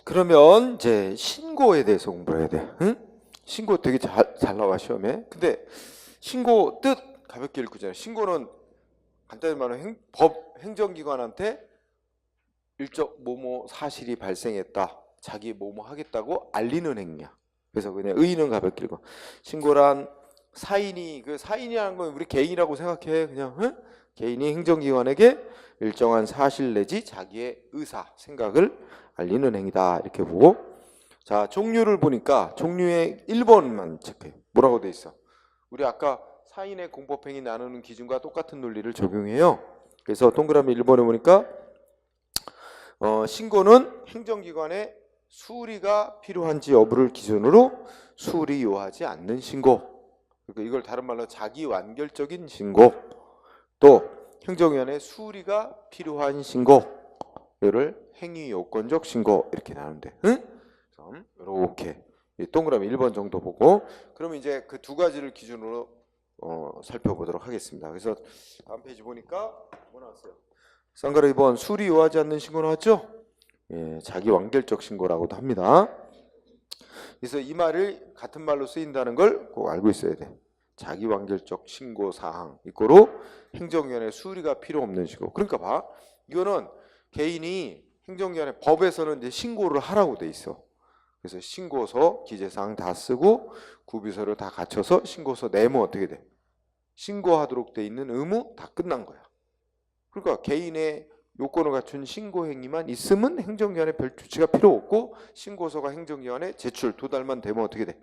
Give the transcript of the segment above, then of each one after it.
그러면 이제 신고에 대해서 공부해야 돼. 응? 신고 되게 잘 나와 시험에. 근데 신고 뜻 가볍게 읽고잖아. 신고는 간단히 말하면 행정기관한테 일정 뭐뭐 사실이 발생했다. 자기 뭐뭐 하겠다고 알리는 행위야. 그래서 그냥 의의는 가볍게 읽어. 신고란 사인이 그 사인이라는 건 우리 개인이라고 생각해. 그냥 응? 개인이 행정기관에게 일정한 사실 내지 자기의 의사, 생각을 알리는 행위다. 이렇게 보고 자 종류를 보니까 종류의 1번만 체크해. 뭐라고 돼 있어? 우리 아까 사인의 공법행위 나누는 기준과 똑같은 논리를 적용해요. 그래서 동그라미 1번에 보니까 신고는 행정기관에 수리가 필요한지 여부를 기준으로 수리 요하지 않는 신고. 그러니까 이걸 다른 말로 자기 완결적인 신고. 또 행정위원회 수리가 필요한 신고. 이를 행위 요건적 신고 이렇게 나누는데. 응? 이렇게 동그라미 1번 정도 보고 그러면 이제 그 두 가지를 기준으로 살펴보도록 하겠습니다. 그래서 다음 페이지 보니까 뭐 나왔어요? 쌍가루 2번 수리 요하지 않는 신고 나왔죠? 예, 자기 완결적 신고라고도 합니다. 그래서 이 말을 같은 말로 쓰인다는 걸 꼭 알고 있어야 돼. 자기 완결적 신고 사항 이꼬로 행정위원회 수리가 필요 없는 신고. 그러니까 봐, 이거는 개인이 행정위원회 법에서는 이제 신고를 하라고 돼 있어. 그래서 신고서 기재사항 다 쓰고 구비서를 다 갖춰서 신고서 내면 어떻게 돼? 신고하도록 돼 있는 의무 다 끝난 거야. 그러니까 개인의 요건을 갖춘 신고 행위만 있으면 행정기관에 별 조치가 필요 없고 신고서가 행정기관에 제출 도달만 되면 어떻게 돼?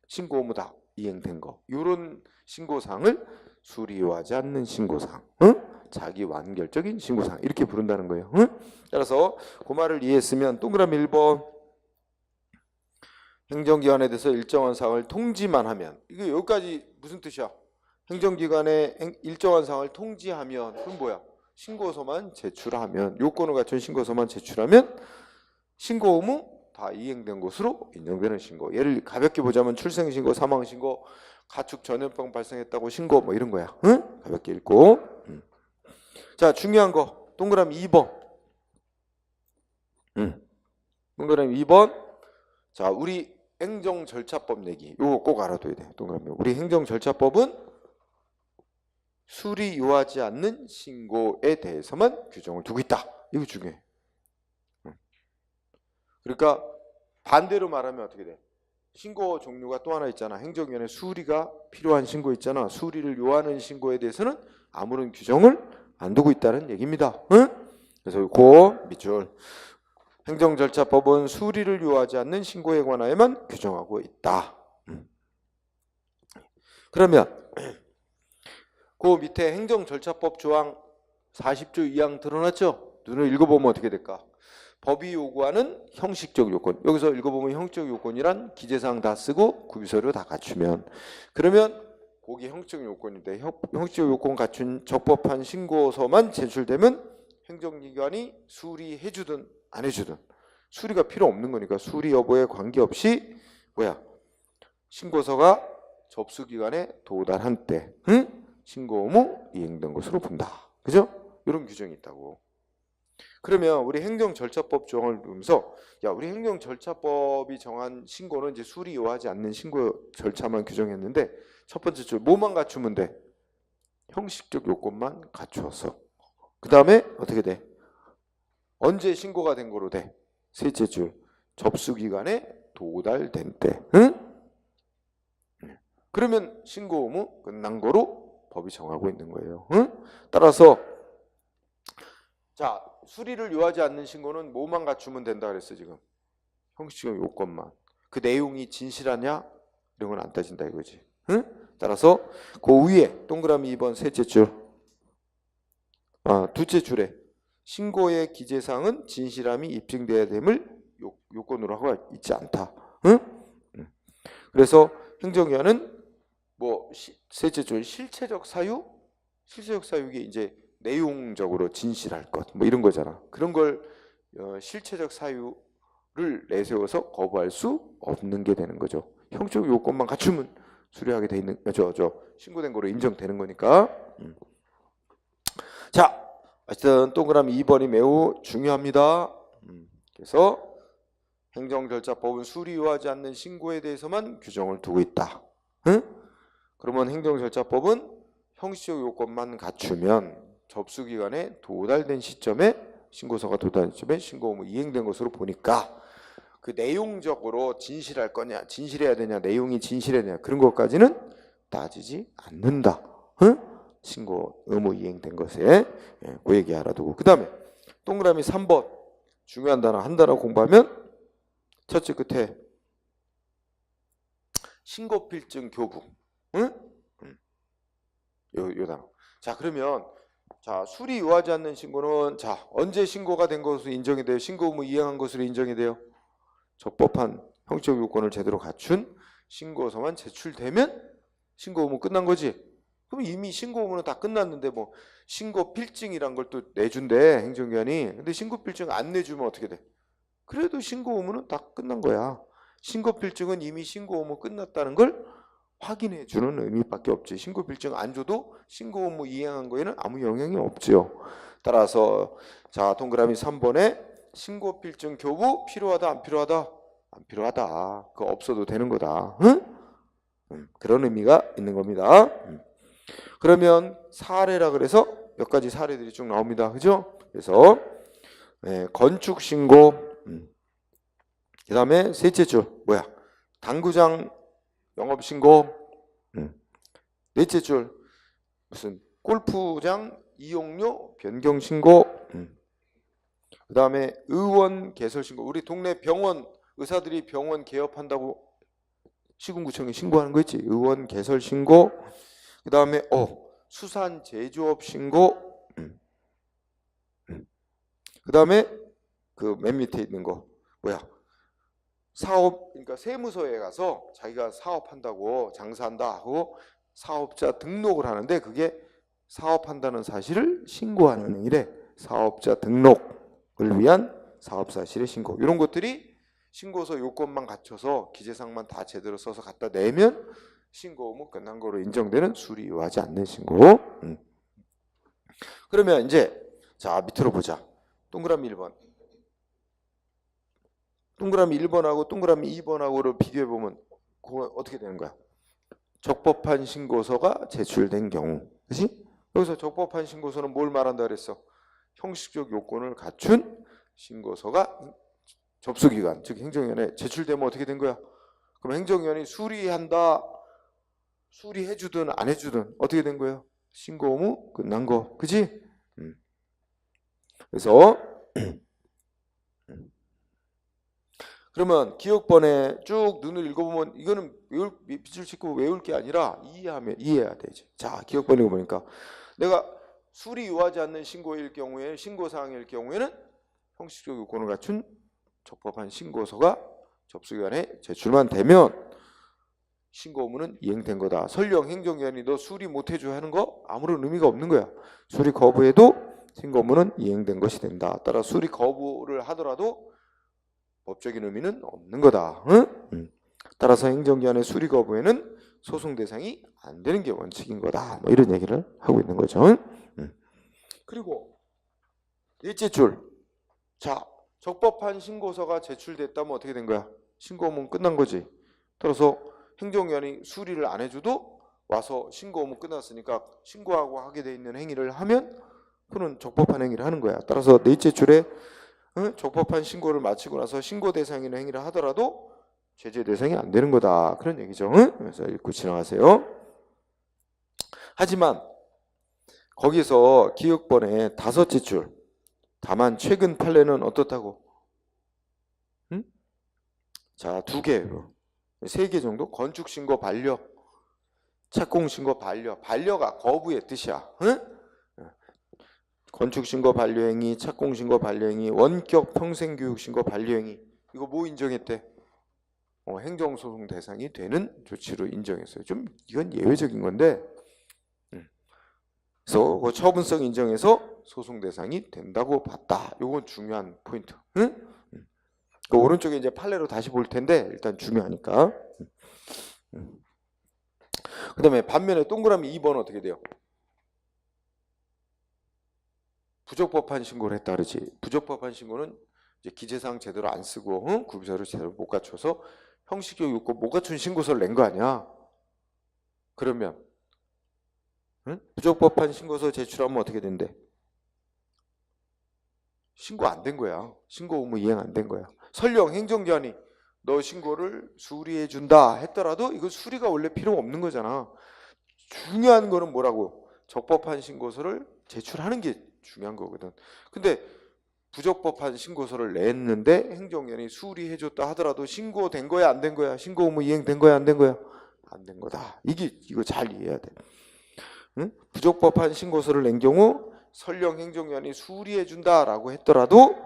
신고 의무 다 이행된 거. 이런 신고사항을 수리 요하지 않는 신고사항. 응? 자기 완결적인 신고사항 이렇게 부른다는 거예요. 응? 따라서 그 말을 이해했으면 동그라미 1번 행정기관에 대해서 일정한 사항을 통지만 하면 이게 여기까지 무슨 뜻이야? 행정기관에 일정한 사항을 통지하면 그럼 뭐야? 신고서만 제출하면 요건을 갖춘 신고서만 제출하면 신고 의무 다 이행된 것으로 인정되는 신고. 예를 가볍게 보자면 출생신고, 사망신고, 가축 전염병 발생했다고 신고 뭐 이런 거야. 응? 가볍게 읽고. 자 중요한 거 동그라미 2번. 동그라미 2번. 자 우리 행정절차법 얘기 요거 꼭 알아둬야 돼. 동그라미. 우리 행정절차법은 수리 요하지 않는 신고에 대해서만 규정을 두고 있다. 이거 중요해. 그러니까 반대로 말하면 어떻게 돼? 신고 종류가 또 하나 있잖아. 행정위원회 수리가 필요한 신고 있잖아. 수리를 요하는 신고에 대해서는 아무런 규정을 안 두고 있다는 얘기입니다. 응? 그래서 그 밑줄 행정절차법은 수리를 요하지 않는 신고에 관하여만 규정하고 있다. 그러면 그 밑에 행정절차법 조항 40조 2항 드러났죠? 눈을 읽어보면 어떻게 될까? 법이 요구하는 형식적 요건. 여기서 읽어보면 형식적 요건이란 기재사항 다 쓰고 구비서류 다 갖추면. 그러면 거기 형식적 요건인데 형식적 요건 갖춘 적법한 신고서만 제출되면 행정기관이 수리해주든 안 해주든 수리가 필요 없는 거니까 수리 여부에 관계없이 뭐야? 신고서가 접수기관에 도달한 때 신고 의무 이행된 것으로 본다. 그죠? 이런 규정이 있다고. 그러면 우리 행정절차법 조항을 보면서 야 우리 행정절차법이 정한 신고는 이제 수리 요하지 않는 신고 절차만 규정했는데 첫 번째 줄 뭐만 갖추면 돼? 형식적 요건만 갖추어서 그 다음에 어떻게 돼? 언제 신고가 된 거로 돼? 셋째 줄 접수기간에 도달된 때. 응? 그러면 신고 의무 끝난 거로 법이 정하고 있는 거예요. 응? 따라서 자 수리를 요하지 않는 신고는 뭐만 갖추면 된다 그랬어 지금? 형식적 요건만. 그 내용이 진실하냐? 이런 건 안 따진다 이거지. 응? 따라서 그 위에 동그라미 2번 셋째 줄 둘째 줄에 신고의 기재사항은 진실함이 입증돼야 됨을 요건으로 하고 있지 않다. 응? 그래서 행정위원은 뭐 셋째 줄 실체적 사유? 실체적 사유가 이제 내용적으로 진실할 것 뭐 이런 거잖아. 그런 걸 실체적 사유를 내세워서 거부할 수 없는 게 되는 거죠. 형식 요건만 갖추면 수리하게 돼 있는 신고된 거로 인정되는 거니까. 자, 하여튼 동그라미 2번이 매우 중요합니다. 그래서 행정절차법은 수리 요하지 않는 신고에 대해서만 규정을 두고 있다. 응? 그러면 행정절차법은 형식적 요건만 갖추면 접수기간에 도달된 시점에 신고서가 도달된 시점에 신고 의무 이행된 것으로 보니까 그 내용적으로 진실할 거냐, 진실해야 되냐, 내용이 진실해야 되냐 그런 것까지는 따지지 않는다. 응? 신고 의무 이행된 것에 그 얘기 알아두고 그 다음에 동그라미 3번 중요한 단어 한 단어 공부하면 첫째 끝에 신고필증 교부 응? 요 단어. 자 그러면 자 수리 요하지 않는 신고는 자 언제 신고가 된 것으로 인정이 돼요? 신고 의무 이행한 것으로 인정이 돼요? 적법한 형식 요건을 제대로 갖춘 신고서만 제출되면 신고 의무 끝난 거지. 그럼 이미 신고 의무는 다 끝났는데 뭐 신고 필증이란 걸 또 내준대 행정기관이. 근데 신고 필증 안 내주면 어떻게 돼? 그래도 신고 의무는 다 끝난 거야. 신고 필증은 이미 신고 의무 끝났다는 걸 확인해 주는 의미밖에 없지. 신고 필증 안 줘도 신고 의무 이행한 거에는 아무 영향이 없지요. 따라서 자 동그라미 3번에 신고 필증 교부 필요하다 안 필요하다? 안 필요하다. 그거 없어도 되는 거다. 응? 그런 의미가 있는 겁니다. 그러면 사례라 그래서 몇 가지 사례들이 쭉 나옵니다. 그죠? 그래서 건축 신고 그 다음에 셋째 줄 뭐야? 당구장 영업 신고 넷째 줄 무슨 골프장 이용료 변경 신고 그 다음에 의원 개설 신고 우리 동네 병원 의사들이 병원 개업한다고 시군구청에 신고하는 거 있지 의원 개설 신고 그 다음에 수산 제조업 신고 그 다음에 그 맨 밑에 있는 거 뭐야 사업 그러니까 세무서에 가서 자기가 사업한다고 장사한다 하고 사업자 등록을 하는데 그게 사업한다는 사실을 신고하는 행위래. 사업자 등록을 위한 사업사실의 신고 이런 것들이 신고서 요건만 갖춰서 기재사항만 다 제대로 써서 갖다 내면 신고 의무 끝난 거로 인정되는 수리 요하지 않는 신고. 그러면 이제 자 밑으로 보자. 동그라미 1번. 동그라미 1번하고 동그라미 2번하고를 비교해보면 그거 어떻게 되는 거야? 적법한 신고서가 제출된 경우. 그치? 여기서 적법한 신고서는 뭘 말한다 그랬어? 형식적 요건을 갖춘 신고서가 접수기관, 즉 행정위원회에 제출되면 어떻게 된 거야? 그럼 행정위원회이 수리한다, 수리해주든 안 해주든 어떻게 된 거예요? 신고 의무 끝난 거. 그치? 그래서 그러면 기억번에 쭉 눈을 읽어보면 이거는 빗줄 짚고 외울 게 아니라 이해해야 되지. 자, 기억번에 보니까 내가 수리 요하지 않는 신고일 경우에 신고사항일 경우에는 형식적 요건을 갖춘 적법한 신고서가 접수기관에 제출만 되면 신고 의무는 이행된 거다. 설령 행정기관이 너 수리 못 해줘 하는 거 아무런 의미가 없는 거야. 수리 거부해도 신고 의무는 이행된 것이 된다. 따라 수리 거부를 하더라도 법적인 의미는 없는 거다. 응? 따라서 행정기관의 수리 거부에는 소송 대상이 안 되는 게 원칙인 거다. 뭐 이런 얘기를 하고 있는 거죠. 그리고 넷째 줄. 자, 적법한 신고서가 제출됐다면 어떻게 된 거야? 신고 의무는 끝난 거지. 따라서 행정기관이 수리를 안 해줘도 와서 신고 의무 끝났으니까 신고하고 하게 돼 있는 행위를 하면 그는 적법한 행위를 하는 거야. 따라서 넷째 줄에 적법한 신고를 마치고 나서 신고 대상이나 행위를 하더라도 제재 대상이 안 되는 거다. 그런 얘기죠. 그래서 읽고 지나가세요. 하지만 거기서 기억번에 다섯째 줄. 다만 최근 판례는 어떻다고? 자, 2개, 3개 정도. 건축신고 반려, 착공신고 반려. 반려가 거부의 뜻이야. 건축신고 반려행위, 착공신고 반려행위, 원격 평생교육신고 반려행위. 이거 뭐 인정했대? 행정소송 대상이 되는 조치로 인정했어요. 좀 이건 예외적인 건데 그래서 그 처분성 인정해서 소송 대상이 된다고 봤다. 이건 중요한 포인트. 그 오른쪽에 이제 판례로 다시 볼 텐데 일단 중요하니까. 그 다음에 반면에 동그라미 2번 어떻게 돼요? 부적법한 신고를 했다 그러지. 부적법한 신고는 이제 기재사항 제대로 안 쓰고 구비서를 제대로 못 갖춰서 형식적 요건 못 갖춘 신고서를 낸 거 아니야. 그러면 부적법한 신고서 제출하면 어떻게 된대? 신고 안 된 거야. 신고 의무 이행 안 된 거야. 설령 행정기관이 너 신고를 수리해 준다 했더라도 이거 수리가 원래 필요 없는 거잖아. 중요한 거는 뭐라고? 적법한 신고서를 제출하는 게 중요한 거거든. 근데 부적법한 신고서를 냈는데 행정기관이 수리해 줬다 하더라도 신고된 거야 안 된 거야? 신고 의무 이행된 거야 안 된 거야? 안 된 거다. 이거 잘 이해해야 돼. 부적법한 신고서를 낸 경우 설령 행정기관이 수리해 준다라고 했더라도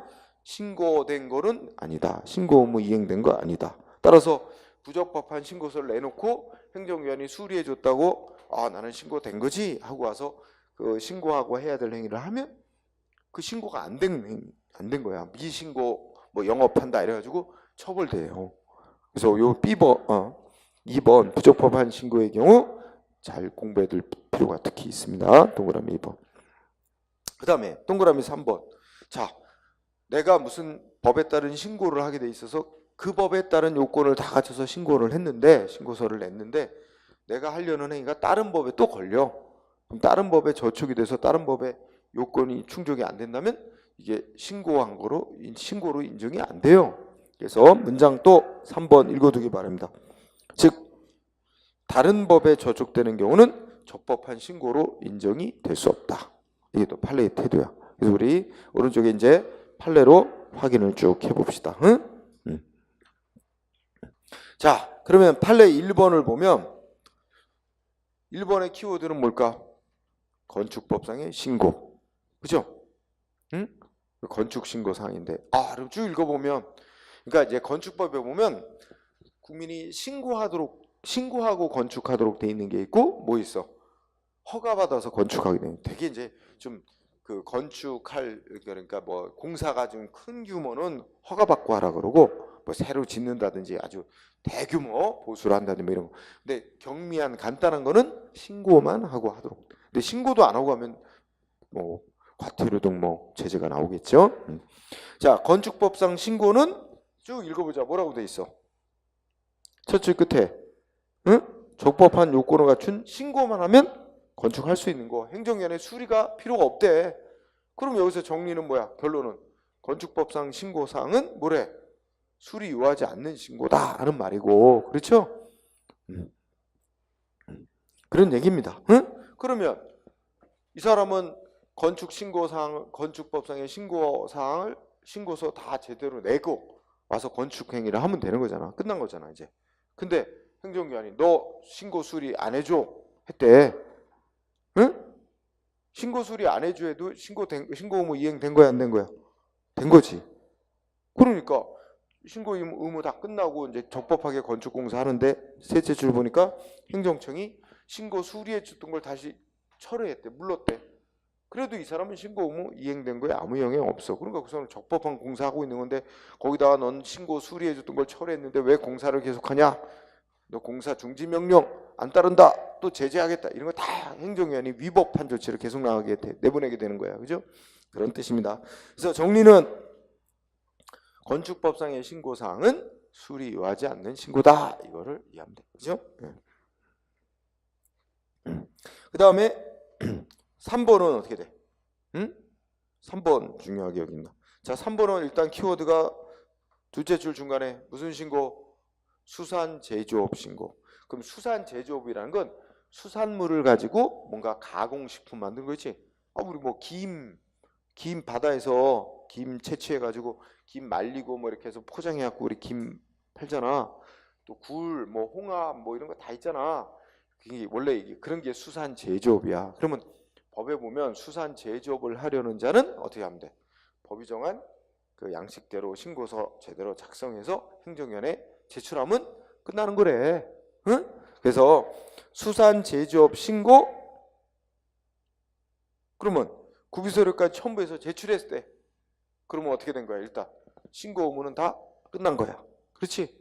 신고된 거는 아니다. 신고 의무 이행된 거 아니다. 따라서 부적법한 신고서를 내놓고 행정기관이 수리해 줬다고 나는 신고된 거지 하고 와서 그 신고하고 해야 될 행위를 하면 그 신고가 안 된 거야. 미신고 뭐 영업한다 이래가지고 처벌돼요. 그래서 요 B번 2번 부적법한 신고의 경우 잘 공부해 둘 필요가 특히 있습니다. 동그라미 2번. 그 다음에 동그라미 3번. 자, 내가 무슨 법에 따른 신고를 하게 돼 있어서 그 법에 따른 요건을 다 갖춰서 신고를 했는데 신고서를 냈는데 내가 하려는 행위가 다른 법에 또 걸려. 그럼 다른 법에 저촉이 돼서 다른 법에 요건이 충족이 안 된다면 이게 신고한 거로 신고로 인정이 안 돼요. 그래서 문장 또 3번 읽어두기 바랍니다. 즉 다른 법에 저촉되는 경우는 적법한 신고로 인정이 될 수 없다. 이게 또 판례의 태도야. 그래서 우리 오른쪽에 이제 판례로 확인을 쭉 해봅시다. 자, 그러면 판례 1번을 보면 1번의 키워드는 뭘까? 건축법상의 신고. 그죠? 건축신고사항인데 그럼 쭉 읽어보면 그러니까 이제 건축법에 보면 국민이 신고하고 건축하도록 돼 있는 게 있고 뭐 있어? 허가받아서 건축하게 되는 되게 이제 좀 그 건축할 그러니까 뭐 공사가 좀 큰 규모는 허가받고 하라 그러고 뭐 새로 짓는다든지 아주 대규모 보수를 한다든지 뭐 이런 거. 근데 경미한 간단한 거는 신고만 하고 하도록. 근데 신고도 안 하고 하면 뭐 과태료 등 뭐 제재가 나오겠죠. 자, 건축법상 신고는 쭉 읽어보자. 뭐라고 돼 있어? 첫 줄 끝에 적법한 요건을 갖춘 신고만 하면 건축할 수 있는 거. 행정기관의 수리가 필요가 없대. 그럼 여기서 정리는 뭐야? 결론은 건축법상 신고사항은 뭐래? 수리 요하지 않는 신고다 하는 말이고, 그렇죠? 그런 얘기입니다. 그러면 이 사람은 건축법상의 신고사항을 신고서 다 제대로 내고 와서 건축 행위를 하면 되는 거잖아. 끝난 거잖아 이제. 근데 행정기관이 너 신고 수리 안 해줘 했대. 신고 수리 안 해줘 해도 신고 의무 이행된 거야 안 된 거야? 된 거지. 그러니까 신고 의무 다 끝나고 이제 적법하게 건축공사 하는데 셋째 줄 보니까 행정청이 신고 수리해 줬던 걸 다시 철회했대. 물렀대. 그래도 이 사람은 신고 의무 이행된 거에 아무 영향 없어. 그러니까 그 사람은 적법한 공사하고 있는 건데 거기다가 넌 신고 수리해 줬던 걸 철회했는데 왜 공사를 계속하냐? 너 공사 중지 명령 안 따른다. 또 제재하겠다. 이런 거 다 행정기관이 위법한 조치를 계속 내보내게 되는 거야. 그죠? 그런 뜻입니다. 그래서 정리는 건축법상의 신고사항은 수리 요하지 않는 신고다. 이거를 이해하면 돼. 그죠? 그 다음에 3번은 어떻게 돼? 3번 중요하게 여긴다. 자, 3번은 일단 키워드가 둘째 줄 중간에 무슨 신고? 수산제조업 신고. 그럼 수산제조업이라는 건 수산물을 가지고 뭔가 가공식품 만든 거지. 우리 뭐 김 바다에서 김 채취해가지고 김 말리고 뭐 이렇게 해서 포장해갖고 우리 김 팔잖아. 또 굴, 뭐 홍합, 뭐 이런 거 다 있잖아. 원래 그런 게 수산제조업이야. 그러면 법에 보면 수산제조업을 하려는 자는 어떻게 하면 돼? 법이 정한 그 양식대로 신고서 제대로 작성해서 행정위원회에 제출하면 끝나는 거래. 그래서 수산제조업 신고 그러면 구비서류까지 첨부해서 제출했을 때 그러면 어떻게 된 거야? 일단 신고 의무는 다 끝난 거야. 그렇지?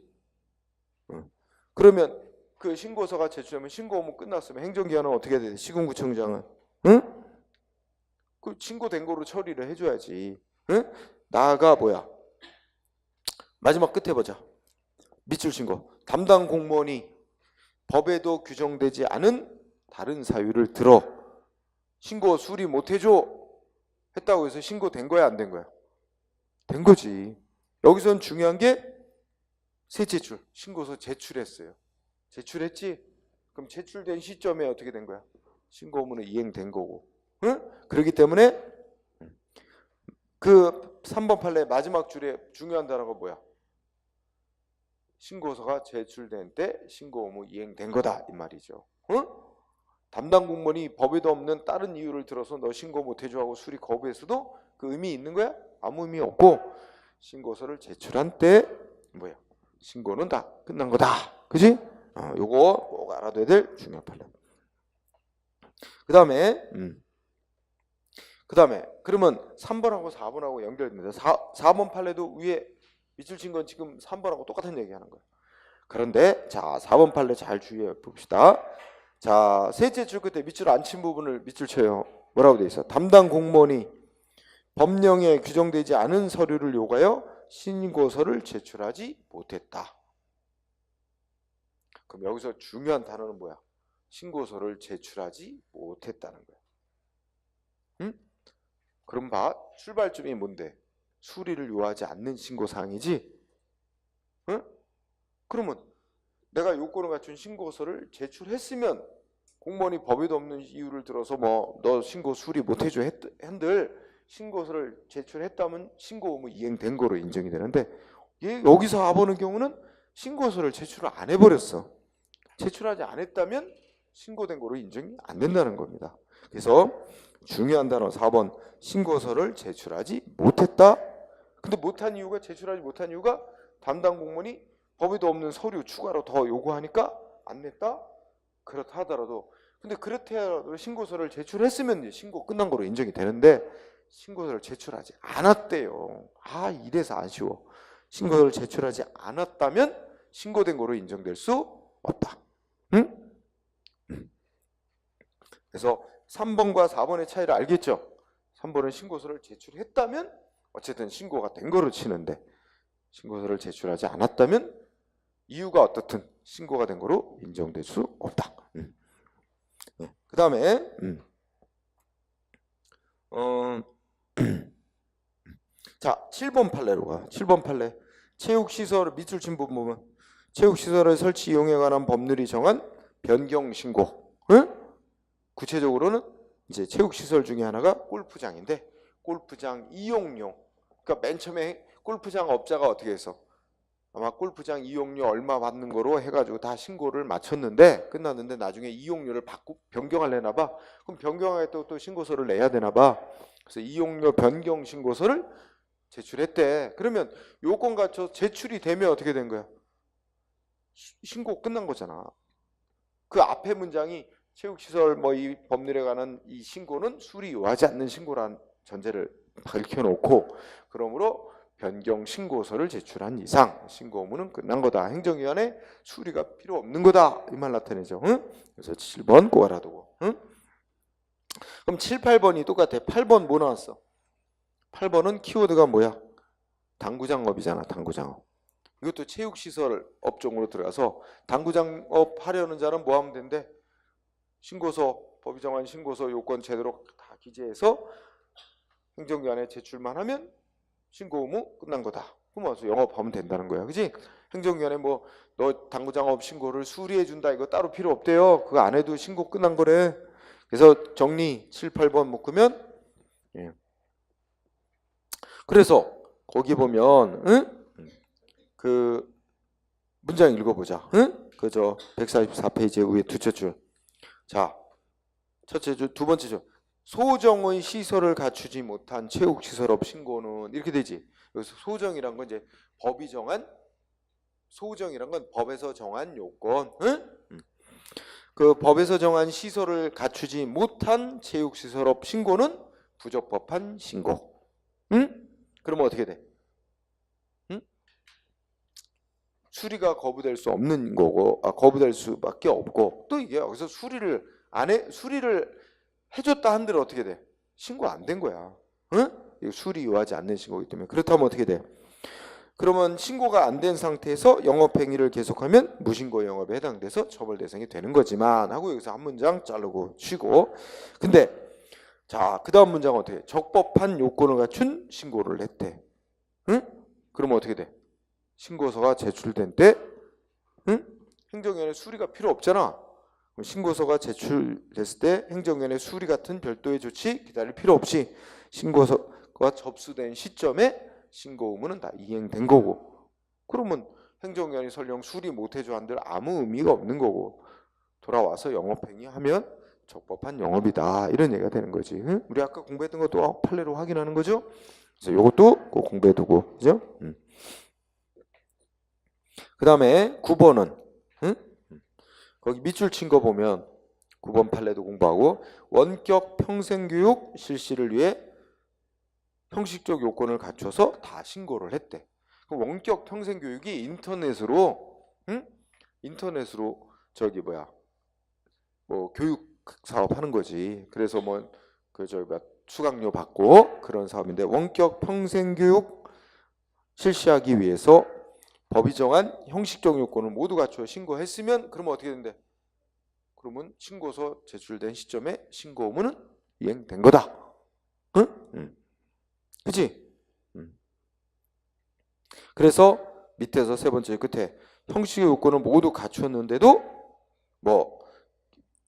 그러면 그 신고서가 제출하면 신고 의무 끝났으면 행정기관은 어떻게 해야 돼? 시군구청장은 그 신고된 거로 처리를 해줘야지. 나아가 뭐야? 마지막 끝에 보자. 밑줄 신고. 담당 공무원이 법에도 규정되지 않은 다른 사유를 들어 신고 수리 못해줘 했다고 해서 신고된 거야, 안 된 거야? 된 거지. 여기선 중요한 게 셋째 줄, 신고서 제출했어요. 제출했지? 그럼 제출된 시점에 어떻게 된 거야? 신고 의무는 이행된 거고. 응? 그렇기 때문에 그 3번 판례 마지막 줄에 중요한 단어가 뭐야? 신고서가 제출된 때 신고 의무 이행된 거다, 이 말이죠. 응? 담당 공무원이 법에도 없는 다른 이유를 들어서 너 신고 못 해줘 하고 수리 거부했어도 그 의미 있는 거야? 아무 의미 없고 신고서를 제출한 때 뭐야? 신고는 다 끝난 거다. 그지? 요거 꼭 알아둬야 될 중요한 판례. 그 다음에 그러면 3번하고 4번하고 연결됩니다. 4번 판례도 위에 밑줄 친 건 지금 3번하고 똑같은 얘기 하는 거예요. 그런데 자 4번 판례 잘 주의해 봅시다. 자 셋째 줄 끝에 밑줄 안 친 부분을 밑줄 쳐요. 뭐라고 돼 있어? 담당 공무원이 법령에 규정되지 않은 서류를 요구하여 신고서를 제출하지 못했다. 그럼 여기서 중요한 단어는 뭐야? 신고서를 제출하지 못했다는 거야. 응? 그럼 봐. 출발점이 뭔데? 수리를 요하지 않는 신고사항이지? 응? 그러면 내가 요건을 갖춘 신고서를 제출했으면 공무원이 법에도 없는 이유를 들어서 뭐 너 신고 수리 못해줘 한들 신고서를 제출했다면 신고 의무 이행된 거로 인정이 되는데 여기서 와보는 경우는 신고서를 제출을 안 해버렸어. 제출하지 않았다면 신고된 거로 인정이 안 된다는 겁니다. 그래서 중요한 단어 4번 신고서를 제출하지 못했다. 근데 못한 이유가 제출하지 못한 이유가 담당 공무원이 법에도 없는 서류 추가로 더 요구하니까 안 냈다. 그렇다 하더라도 근데 그렇다 하더라도 신고서를 제출했으면 이제 신고 끝난 거로 인정이 되는데 신고서를 제출하지 않았대요. 이래서 아쉬워. 신고서를 제출하지 않았다면 신고된 거로 인정될 수 없다. 응? 그래서 3번과 4번의 차이를 알겠죠? 3번은 신고서를 제출했다면 어쨌든 신고가 된 거로 치는데 신고서를 제출하지 않았다면 이유가 어떻든 신고가 된 거로 인정될 수 없다. 그 다음에 자 7번 판례로 가. 7번 판례 체육시설 밑줄 친 부분 보면 체육시설의 설치 이용에 관한 법률이 정한 변경 신고. 응? 구체적으로는 이제 체육시설 중에 하나가 골프장인데 골프장 이용료. 그러니까 맨 처음에 골프장 업자가 어떻게 해서 아마 골프장 이용료 얼마 받는 거로 해가지고 다 신고를 마쳤는데 끝났는데 나중에 이용료를 변경하려나 봐. 그럼 변경할 때 또 신고서를 내야 되나 봐. 그래서 이용료 변경 신고서를 제출했대. 그러면 요건 갖춰 제출이 되면 어떻게 된 거야? 신고 끝난 거잖아. 그 앞에 문장이 체육시설 뭐 이 법률에 관한 이 신고는 수리 요하지 않는 신고란 전제를 밝혀놓고 그러므로 변경 신고서를 제출한 이상 신고 의무는 끝난 거다. 행정기관에 수리가 필요 없는 거다. 이 말 나타내죠. 응? 그래서 7번 꼭 알아두고. 응? 그럼 7, 8번이 똑같아. 8번 뭐 나왔어? 8번은 키워드가 뭐야? 당구장업이잖아. 당구장업. 이것도 체육시설 업종으로 들어가서 당구장업 하려는 자는 뭐 하면 된대? 신고서, 법이 정한 신고서 요건 제대로 다 기재해서 행정기관에 제출만 하면 신고 의무 끝난 거다. 그럼 와서 영업하면 된다는 거야. 그지? 행정기관에 뭐 너 당구장업 신고를 수리해 준다 이거 따로 필요 없대요. 그거 안 해도 신고 끝난 거래. 그래서 정리 7, 8번 묶으면 그래서 거기 보면 그 문장 읽어보자. 그저 144페이지 위에 두째 줄. 자, 첫째 줄, 두 번째 줄. 소정의 시설을 갖추지 못한 체육시설업 신고는 이렇게 되지. 여기서 소정이란 건 이제 법이 정한 소정이란 건 법에서 정한 요건. 그 법에서 정한 시설을 갖추지 못한 체육시설업 신고는 부적법한 신고. 그러면 어떻게 돼? 수리가 거부될 수 없는 거고, 거부될 수밖에 없고, 또 이게 여기서 수리를 해줬다 한들 어떻게 돼? 신고 안 된 거야. 이거 수리 요하지 않는 신고이기 때문에. 그렇다면 어떻게 돼? 그러면 신고가 안 된 상태에서 영업행위를 계속하면 무신고 영업에 해당돼서 처벌 대상이 되는 거지만 하고 여기서 한 문장 자르고 쉬고. 근데 자, 그 다음 문장은 어떻게 해? 적법한 요건을 갖춘 신고를 했대. 응? 그러면 어떻게 돼? 신고서가 제출된 때 응? 행정위원회 수리가 필요 없잖아. 그럼 신고서가 제출됐을 때 행정위원회 수리 같은 별도의 조치 기다릴 필요 없이 신고서가 접수된 시점에 신고 의무는 다 이행된 거고, 그러면 행정위원회 설령 수리 못해줘 한들 아무 의미가 없는 거고 돌아와서 영업행위 하면 적법한 영업이다, 이런 얘기가 되는 거지. 응? 우리 아까 공부했던 것도 판례로 확인하는 거죠. 그래서 이것도 꼭 공부해두고, 그죠? 그 다음에 9번은 응? 거기 밑줄 친 거 보면 9번 판례도 공부하고, 원격 평생교육 실시를 위해 형식적 요건을 갖춰서 다 신고를 했대. 그럼 원격 평생교육이 인터넷으로 응? 인터넷으로 저기 뭐야 뭐 교육 사업 하는 거지. 그래서 뭐 그 저기 뭐 수강료 받고 그런 사업인데, 원격 평생교육 실시하기 위해서 법이 정한 형식적 요건을 모두 갖춰 신고했으면 그러면 어떻게 된대? 그러면 신고서 제출된 시점에 신고 의무는 이행된 거다. 응? 그치? 그래서 밑에서 세 번째 끝에 형식의 요건을 모두 갖추었는데도 뭐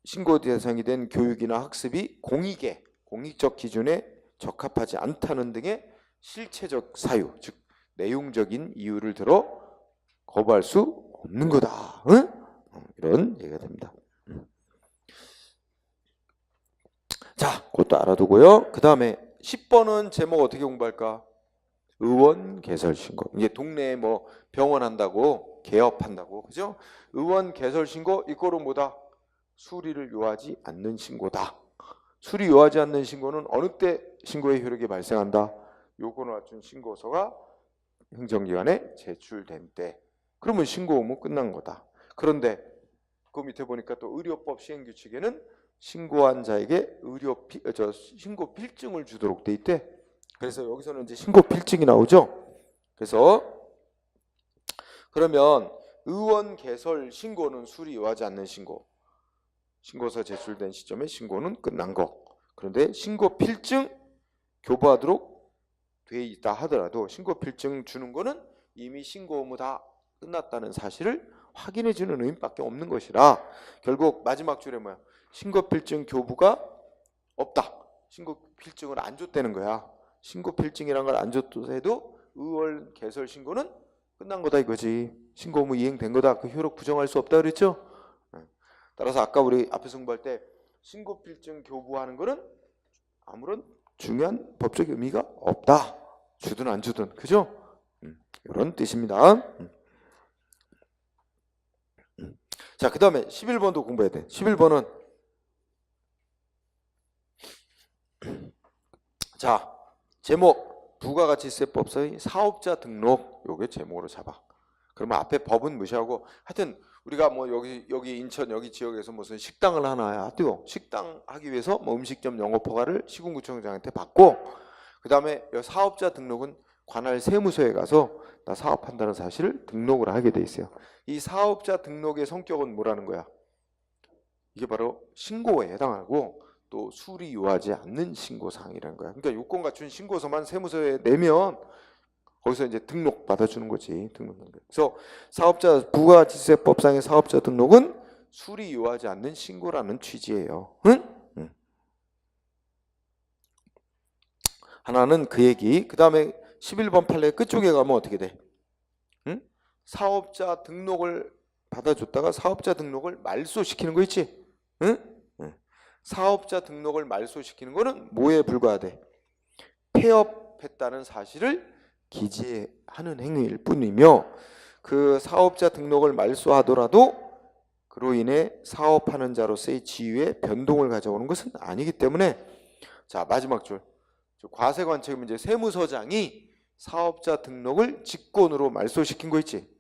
신고 대상이 된 교육이나 학습이 공익적 기준에 적합하지 않다는 등의 실체적 사유, 즉 내용적인 이유를 들어 거부할 수 없는 거다. 응? 이런 얘기가 됩니다. 자, 그것도 알아두고요. 그 다음에 10번은 제목 어떻게 공부할까? 의원 개설 신고. 이게 동네에 뭐 병원 한다고, 개업한다고, 그죠? 의원 개설 신고, 이거로 뭐다? 수리를 요하지 않는 신고다. 수리 요하지 않는 신고는 어느 때 신고의 효력이 발생한다? 요건을 갖춘 신고서가 행정기관에 제출된 때. 그러면 신고 의무 끝난 거다. 그런데 그 밑에 보니까 또 의료법 시행규칙에는 신고한 자에게 신고 필증을 주도록 돼 있대. 그래서 여기서는 이제 신고 필증이 나오죠. 그래서 그러면 의원 개설 신고는 수리 요하지 않는 신고. 신고서 제출된 시점에 신고는 끝난 거. 그런데 신고 필증 교부하도록 돼 있다 하더라도 신고 필증 주는 거는 이미 신고 의무 다 끝났다는 사실을 확인해 주는 의미밖에 없는 것이라, 결국 마지막 줄에 뭐야? 신고 필증 교부가 없다. 신고 필증을 안 줬다는 거야. 신고 필증이란 걸 안 줬어도 의원 개설 신고는 끝난 거다 이거지. 신고 의무 이행된 거다. 그 효력 부정할 수 없다 그랬죠? 따라서 아까 우리 앞에서 공부할 때 신고 필증 교부하는 거는 아무런 중요한 법적 의미가 없다. 주든 안 주든, 그죠? 이런 뜻입니다. 자, 그 다음에 11번도 공부해야 돼. 11번은 자, 제목 부가가치세법상의 사업자 등록, 요게 제목으로 잡아. 그러면 앞에 법은 무시하고, 하여튼 우리가 뭐 여기 인천 여기 지역에서 무슨 식당을 하나 하도 식당 하기 위해서 뭐 음식점 영업 허가를 시군구청장한테 받고, 그 다음에 사업자 등록은 관할 세무서에 가서 나 사업한다는 사실을 등록을 하게 돼 있어요. 이 사업자 등록의 성격은 뭐라는 거야? 이게 바로 신고에 해당하고 또 수리 요하지 않는 신고사항이라는 거야. 그러니까 요건 갖춘 신고서만 세무서에 내면 거기서 이제 등록 받아주는 거지. 그래서 사업자 부가가치세법상의 사업자 등록은 수리 요하지 않는 신고라는 취지예요. 응? 하나는 그 얘기. 그 다음에 11번 판례 끝쪽에 가면 어떻게 돼? 응? 사업자 등록을 받아줬다가 사업자 등록을 말소시키는 거 있지? 응? 사업자 등록을 말소시키는 거는 뭐에 불과하대? 폐업했다는 사실을 기재하는 행위일 뿐이며, 그 사업자 등록을 말소하더라도 그로 인해 사업하는 자로서의 지위에 변동을 가져오는 것은 아니기 때문에, 자 마지막 줄, 과세관청이면 이제 세무서장이 사업자 등록을 직권으로 말소시킨 거 있지?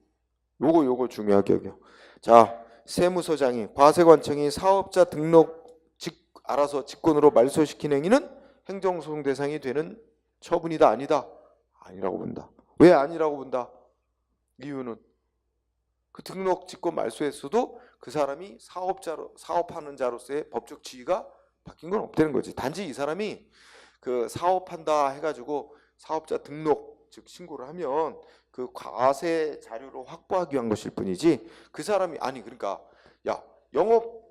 요거 중요하게 여겨. 자, 세무서장이 과세관청이 사업자 등록 알아서 직권으로 말소시킨 행위는 행정소송 대상이 되는 처분이다 아니다? 아니라고 본다. 왜 아니라고 본다? 이유는 그 등록 직권 말소에서도 그 사람이 사업하는 자로서의 법적 지위가 바뀐 건 없다는 거지. 단지 이 사람이 그 사업한다 해가지고 사업자 등록 즉 신고를 하면 그 과세 자료로 확보하기 위한 것일 뿐이지, 그 사람이 아니 그러니까 야 영업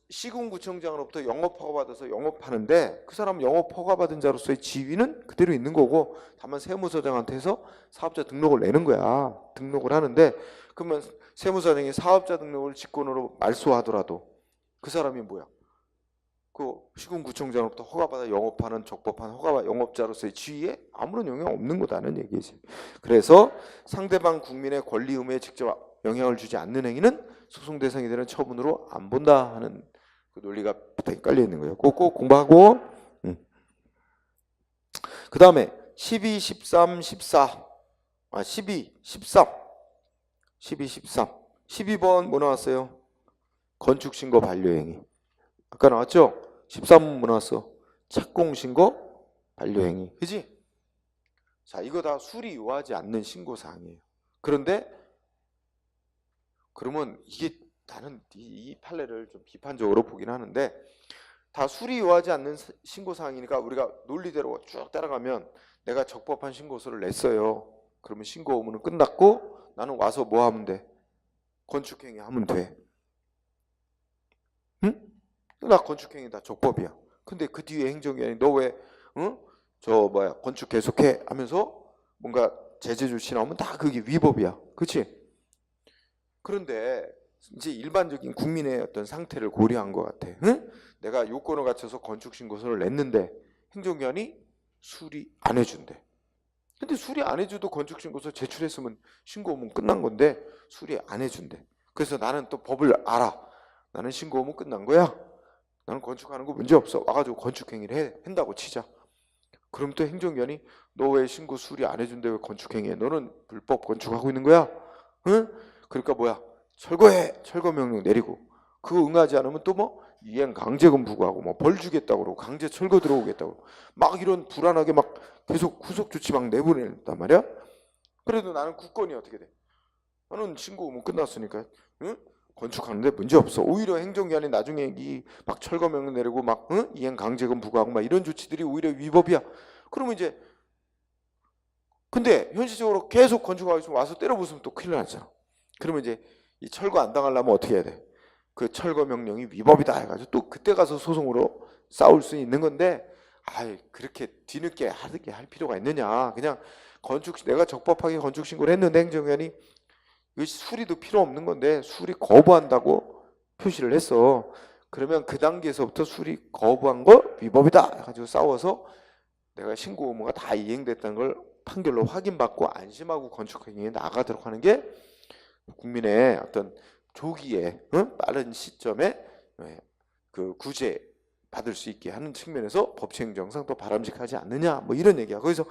시군구청장으로부터 영업 허가 받아서 영업하는데 그 사람은 영업 허가 받은 자로서의 지위는 그대로 있는 거고, 다만 세무서장한테서 사업자 등록을 내는 거야. 등록을 하는데 그러면 세무서장이 사업자 등록을 직권으로 말소하더라도 그 사람이 뭐야? 그 시군구청장으로부터 허가받아 영업하는 적법한 영업자로서의 지위에 아무런 영향 없는 거다는 얘기지. 그래서 상대방 국민의 권리 의무에 직접 영향을 주지 않는 행위는 소송 대상이 되는 처분으로 안 본다 하는 그 논리가 부탁이 깔려 있는 거예요. 꼭 공부하고. 그 다음에 12, 13, 14, 12, 13, 12, 13, 12번 뭐 나왔어요? 건축신고 반려행위. 아까 나왔죠? 13번 뭐 나왔어? 착공신고 반려행위. 그지? 자, 이거 다 수리 요하지 않는 신고사항이에요. 그런데 그러면 이게 나는 이 판례를 좀 비판적으로 보긴 하는데, 다 수리 요하지 않는 신고사항이니까 우리가 논리대로 쭉 따라가면 내가 적법한 신고서를 냈어요. 그러면 신고 의무는 끝났고 나는 와서 뭐 하면 돼? 건축행위 하면 돼. 응? 나 건축행위 다 적법이야. 근데 그 뒤에 행정기관이 너 왜 건축 계속해 하면서 뭔가 제재 조치 나오면 다 그게 위법이야. 그렇지? 그런데 이제 일반적인 국민의 어떤 상태를 고려한 것 같아. 응? 내가 요건을 갖춰서 건축신고서를 냈는데 행정기관이 수리 안 해준대. 근데 수리 안 해줘도 건축신고서 제출했으면 신고 의무는 끝난 건데 수리 안 해준대. 그래서 나는 또 법을 알아. 나는 신고 의무 끝난 거야. 나는 건축하는 거 문제 없어. 와가지고 건축행위를 한다고 치자. 그럼 또 행정기관이 너 왜 신고 수리 안 해준대? 왜 건축행위해? 너는 불법 건축하고 있는 거야? 응? 그러니까 뭐야? 철거해! 철거명령 내리고, 그거 응하지 않으면 또 뭐 이행 강제금 부과하고 뭐 벌 주겠다고 그러고 강제 철거 들어오겠다고 막 이런 불안하게 막 계속 후속 조치 막 내보낸단 말이야. 그래도 나는 국권이 어떻게 돼? 나는 신고 의무 끝났으니까 응? 건축하는데 문제 없어. 오히려 행정기관이 나중에 막 철거명령 내리고 막 이행 강제금 부과하고 막 이런 조치들이 오히려 위법이야. 그러면 이제 근데 현실적으로 계속 건축하고 있으면 와서 때려 부수면 또 큰일 나잖아. 그러면 이제 이 철거 안 당하려면 어떻게 해야 돼? 그 철거 명령이 위법이다 해가지고 또 그때 가서 소송으로 싸울 수 있는 건데, 그렇게 뒤늦게 하게 할 필요가 있느냐? 그냥 내가 적법하게 건축 신고를 했는데 행정기관이 이거 수리도 필요 없는 건데 수리 거부한다고 표시를 했어. 그러면 그 단계에서부터 수리 거부한 거 위법이다 해가지고 싸워서 내가 신고 의무가 다 이행됐다는 걸 판결로 확인받고 안심하고 건축행위에 나가도록 하는 게 국민의 어떤 조기에 빠른 시점에 그 구제 받을 수 있게 하는 측면에서 법치행정상 또 바람직하지 않느냐, 뭐 이런 얘기야. 그래서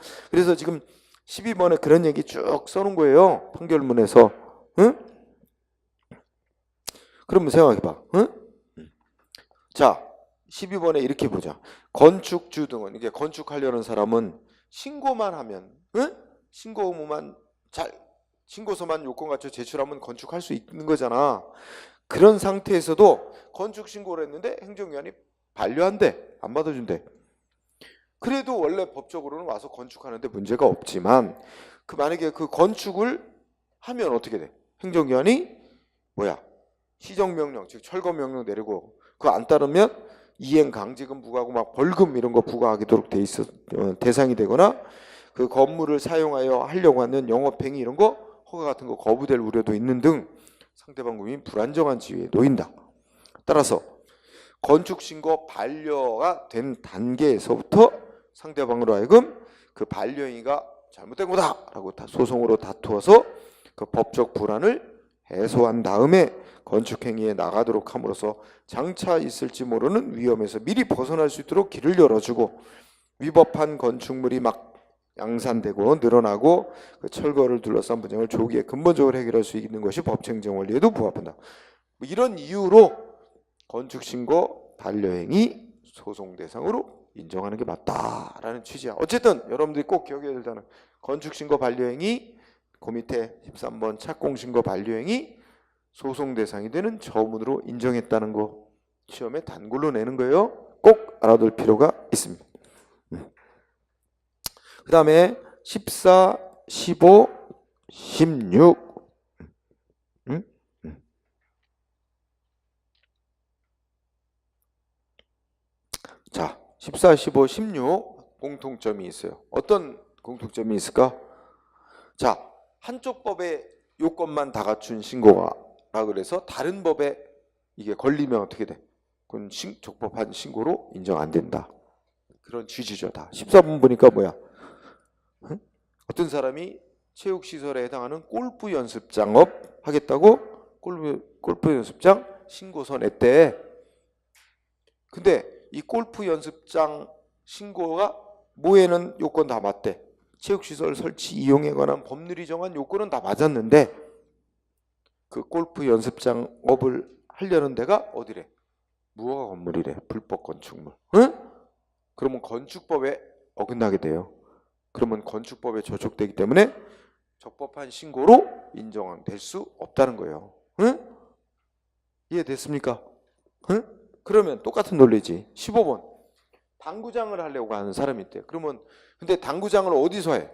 지금 12번에 그런 얘기 쭉 써놓은 거예요. 판결문에서. 응? 그러면 생각해봐. 응? 자, 12번에 이렇게 보자. 건축주 등은, 이게 건축하려는 사람은 신고만 하면, 신고 의무만 신고서만 요건 갖춰 제출하면 건축할 수 있는 거잖아. 그런 상태에서도 건축 신고를 했는데 행정기관이 반려한대. 안 받아준대. 그래도 원래 법적으로는 와서 건축하는데 문제가 없지만, 만약에 그 건축을 하면 어떻게 돼? 행정기관이 시정명령, 즉 철거명령 내리고 그거 안 따르면 이행 강제금 부과하고 막 벌금 이런 거 부과하도록 돼 있어 대상이 되거나, 그 건물을 사용하여 하려고 하는 영업행위 이런 거 허가 같은 거 거부될 우려도 있는 등 상대방 국민이 불안정한 지위에 놓인다. 따라서 건축신고 반려가 된 단계에서부터 상대방으로 하여금 그 반려행위가 잘못된 거다라고 소송으로 다투어서 그 법적 불안을 해소한 다음에 건축행위에 나가도록 함으로써 장차 있을지 모르는 위험에서 미리 벗어날 수 있도록 길을 열어주고, 위법한 건축물이 막 양산되고 늘어나고 그 철거를 둘러싼 분쟁을 조기에 근본적으로 해결할 수 있는 것이 법치행정 원리에도 부합한다. 이런 이유로 건축신고 반려행위 소송 대상으로 인정하는 게 맞다라는 취지야. 어쨌든 여러분들이 꼭 기억해야 될 단어, 건축신고 반려행위 그 밑에 13번 착공신고 반려행위 소송 대상이 되는 저문으로 인정했다는 거 시험에 단골로 내는 거예요. 꼭 알아둘 필요가 있습니다. 그 다음에 14, 15, 16 자, 14, 15, 16 공통점이 있어요. 어떤 공통점이 있을까? 자, 한쪽 법의 요건만 다 갖춘 신고라 그래서 다른 법에 이게 걸리면 어떻게 돼? 그건 적법한 신고로 인정 안 된다. 그런 취지죠. 다 14번 보니까 뭐야? 응? 어떤 사람이 체육시설에 해당하는 골프 연습장업 하겠다고 골프 연습장 신고서 냈대. 근데 이 골프 연습장 신고가 뭐에는 요건 다 맞대. 체육시설 설치 이용에 관한 법률이 정한 요건은 다 맞았는데 그 골프 연습장업을 하려는 데가 어디래? 무허가 건물이래. 불법 건축물. 응? 그러면 건축법에 어긋나게 돼요. 그러면 건축법에 저촉되기 때문에 적법한 신고로 인정될 수 없다는 거예요. 응? 이해됐습니까? 응? 그러면 똑같은 논리지. 15번 당구장을 하려고 하는 사람이 있대. 그러면 근데 당구장을 어디서 해?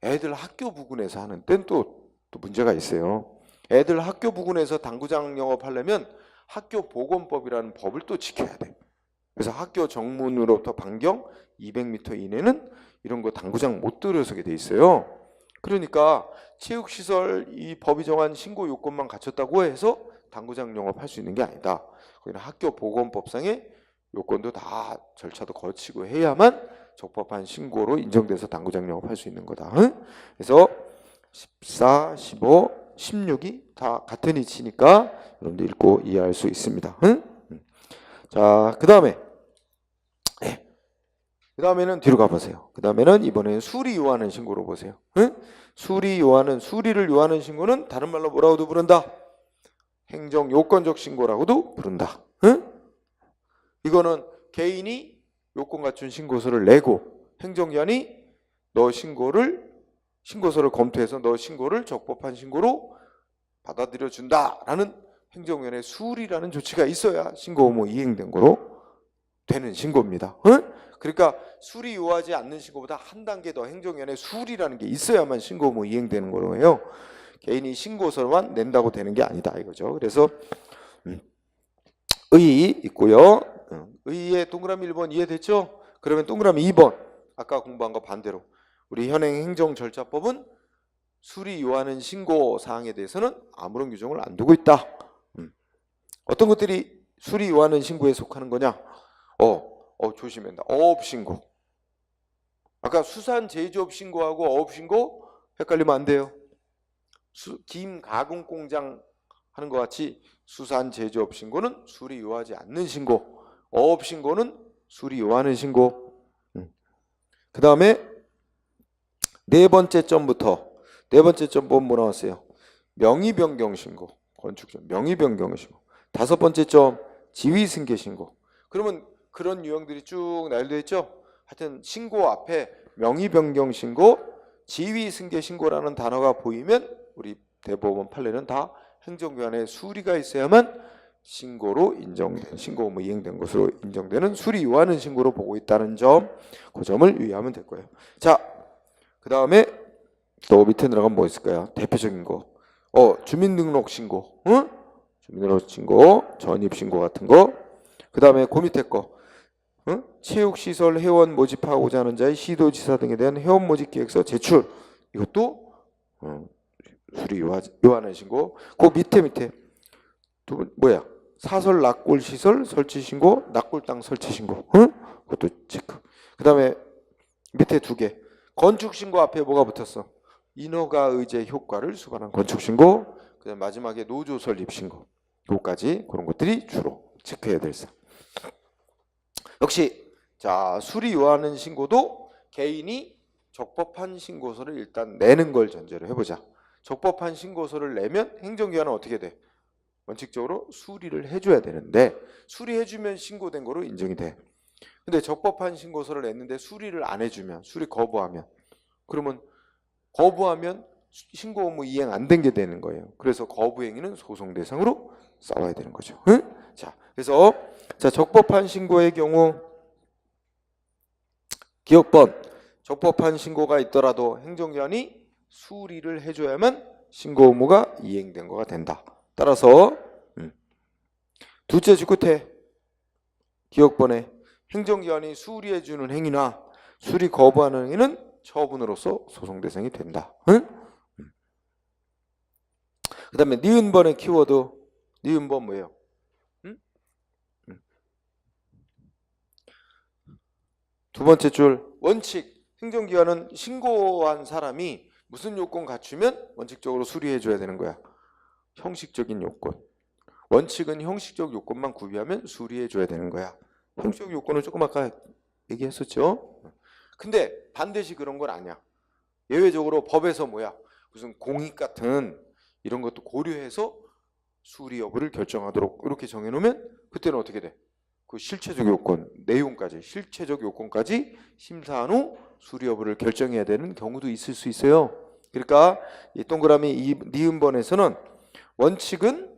애들 학교 부근에서 하는 데는 또 문제가 있어요. 애들 학교 부근에서 당구장 영업하려면 학교 보건법이라는 법을 또 지켜야 돼. 그래서 학교 정문으로부터 반경 200m 이내는 이런 거 당구장 못 들어서게 돼 있어요. 그러니까 체육시설 이 법이 정한 신고 요건만 갖췄다고 해서 당구장 영업할 수 있는 게 아니다. 거기는 학교 보건법상의 요건도 다 절차도 거치고 해야만 적법한 신고로 인정돼서 당구장 영업할 수 있는 거다. 응? 그래서 14, 15, 16이 다 같은 이치니까 여러분들 읽고 이해할 수 있습니다. 응? 자, 그 다음에는 뒤로 가보세요. 그 다음에는 이번에는 수리 요하는 신고로 보세요. 응? 수리를 요하는 신고는 다른 말로 뭐라고도 부른다? 행정 요건적 신고라고도 부른다. 응? 이거는 개인이 요건 갖춘 신고서를 내고 행정기관이 너 신고서를 검토해서 너 신고를 적법한 신고로 받아들여 준다라는 행정위원회 수리라는 조치가 있어야 신고 의무 이행된 거로 되는 신고입니다. 응? 그러니까 수리 요하지 않는 신고보다 한 단계 더 행정위원회 수리라는 게 있어야만 신고 의무 이행되는 거로 해요. 개인이 신고서만 낸다고 되는 게 아니다 이거죠. 그래서 의 있고요. 의의 동그라미 1번 이해됐죠? 그러면 동그라미 2번 아까 공부한 거 반대로 우리 현행 행정절차법은 수리 요하는 신고 사항에 대해서는 아무런 규정을 안 두고 있다. 어떤 것들이 수리 요하는 신고에 속하는 거냐? 조심해야 된다. 어업신고. 아까 수산 제조업 신고하고 어업신고 헷갈리면 안 돼요. 김 가공 공장 하는 것 같이 수산 제조업 신고는 수리 요하지 않는 신고, 어업 신고는 수리 요하는 신고. 그 다음에 네 번째 점부터 네 번째 점 보면 뭐 나왔어요? 명의 변경 신고, 건축점 명의 변경 신고. 다섯 번째 점 지위 승계 신고. 그러면 그런 유형들이 쭉 나열되어 있죠. 하여튼 신고 앞에 명의 변경 신고, 지위 승계 신고라는 단어가 보이면 우리 대법원 판례는 다 행정기관에 수리가 있어야만 신고로 인정된 신고 의무 이행된 것으로 인정되는 수리 요하는 신고로 보고 있다는 점, 그 점을 유의하면 될 거예요. 자, 그 다음에 또 밑에 들어가면 뭐 있을까요? 대표적인 거, 주민등록 신고, 응? 주민등록 신고, 전입 신고 같은 거. 그 다음에 그 밑에 거, 응? 체육시설 회원 모집하고자 하는 자의 시도지사 등에 대한 회원 모집 계획서 제출. 이것도 수리 요하는 신고. 그 밑에 두 번 뭐야? 사설 낙골 시설 설치 신고, 낙골 땅 설치 신고. 응? 그것도 체크. 그 다음에 밑에 두 개. 건축 신고 앞에 뭐가 붙었어? 인허가 의제 효과를 수반한 건축 신고. 그다음 마지막에 노조 설립 신고. 요까지 그런 것들이 주로 체크해야 될 사항. 역시 자, 수리 요하는 신고도 개인이 적법한 신고서를 일단 내는 걸 전제로 해보자. 적법한 신고서를 내면 행정기관은 어떻게 돼? 원칙적으로 수리를 해줘야 되는데 수리해주면 신고된 거로 인정이 돼. 근데 적법한 신고서를 냈는데 수리를 안 해주면, 수리 거부하면, 그러면 거부하면 신고 의무 이행 안 된 게 되는 거예요. 그래서 거부 행위는 소송 대상으로 싸워야 되는 거죠. 응? 자, 그래서 자, 적법한 신고의 경우 기억번 적법한 신고가 있더라도 행정기관이 수리를 해줘야만 신고 의무가 이행된 거가 된다. 따라서 둘째 주 끝에 기억번에 행정기관이 수리해주는 행위나 수리 거부하는 행위는 처분으로서 소송 대상이 된다. 응? 그 다음에 니은번의 키워드 니은번 뭐예요? 응? 두 번째 줄 원칙 행정기관은 신고한 사람이 무슨 요건 갖추면 원칙적으로 수리해줘야 되는 거야? 형식적인 요건. 원칙은 형식적 요건만 구비하면 수리해줘야 되는 거야. 형식적 요건은 조금 아까 얘기했었죠? 근데 반드시 그런 건 아니야. 예외적으로 법에서 뭐야? 무슨 공익 같은 이런 것도 고려해서 수리 여부를 결정하도록 이렇게 정해놓으면 그때는 어떻게 돼? 그 실체적 요건, 내용까지 실체적 요건까지 심사한 후 수리 여부를 결정해야 되는 경우도 있을 수 있어요. 그러니까 이 동그라미 이 니은번에서는 원칙은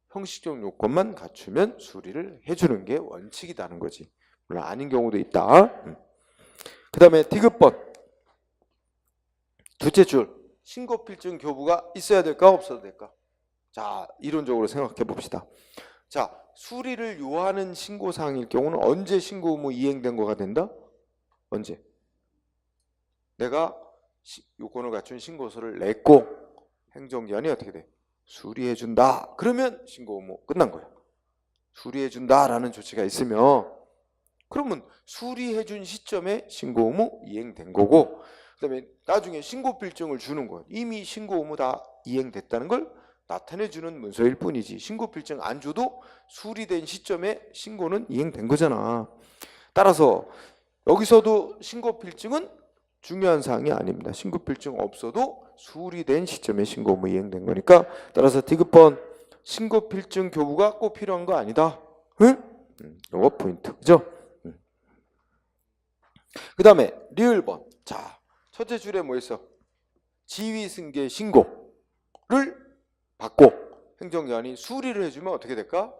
형식적 요건만 갖추면 수리를 해주는 게 원칙이라는 거지. 물론 아닌 경우도 있다. 그 다음에 디귿번 둘째 줄 신고필증 교부가 있어야 될까 없어도 될까? 자, 이론적으로 생각해 봅시다. 자, 수리를 요하는 신고사항일 경우는 언제 신고 의무 이행된 거가 된다? 언제? 내가 요건을 갖춘 신고서를 냈고 행정기관이 어떻게 돼? 수리해준다. 그러면 신고 의무 끝난 거야. 수리해준다라는 조치가 있으면 그러면 수리해준 시점에 신고 의무 이행된 거고 그 다음에 나중에 신고필증을 주는 건 이미 신고 의무 다 이행됐다는 걸 나타내주는 문서일 뿐이지 신고필증 안 줘도 수리된 시점에 신고는 이행된 거잖아. 따라서 여기서도 신고필증은 중요한 사항이 아닙니다. 신고필증 없어도 수리된 시점에 신고 의무 이행된 거니까 따라서 디귿번 신고필증 교부가 꼭 필요한 거 아니다. 응? 이거 포인트. 그죠? 그 다음에 리을번. 자, 첫째 줄에 뭐 있어? 지위승계 신고를 받고 행정기관이 수리를 해주면 어떻게 될까?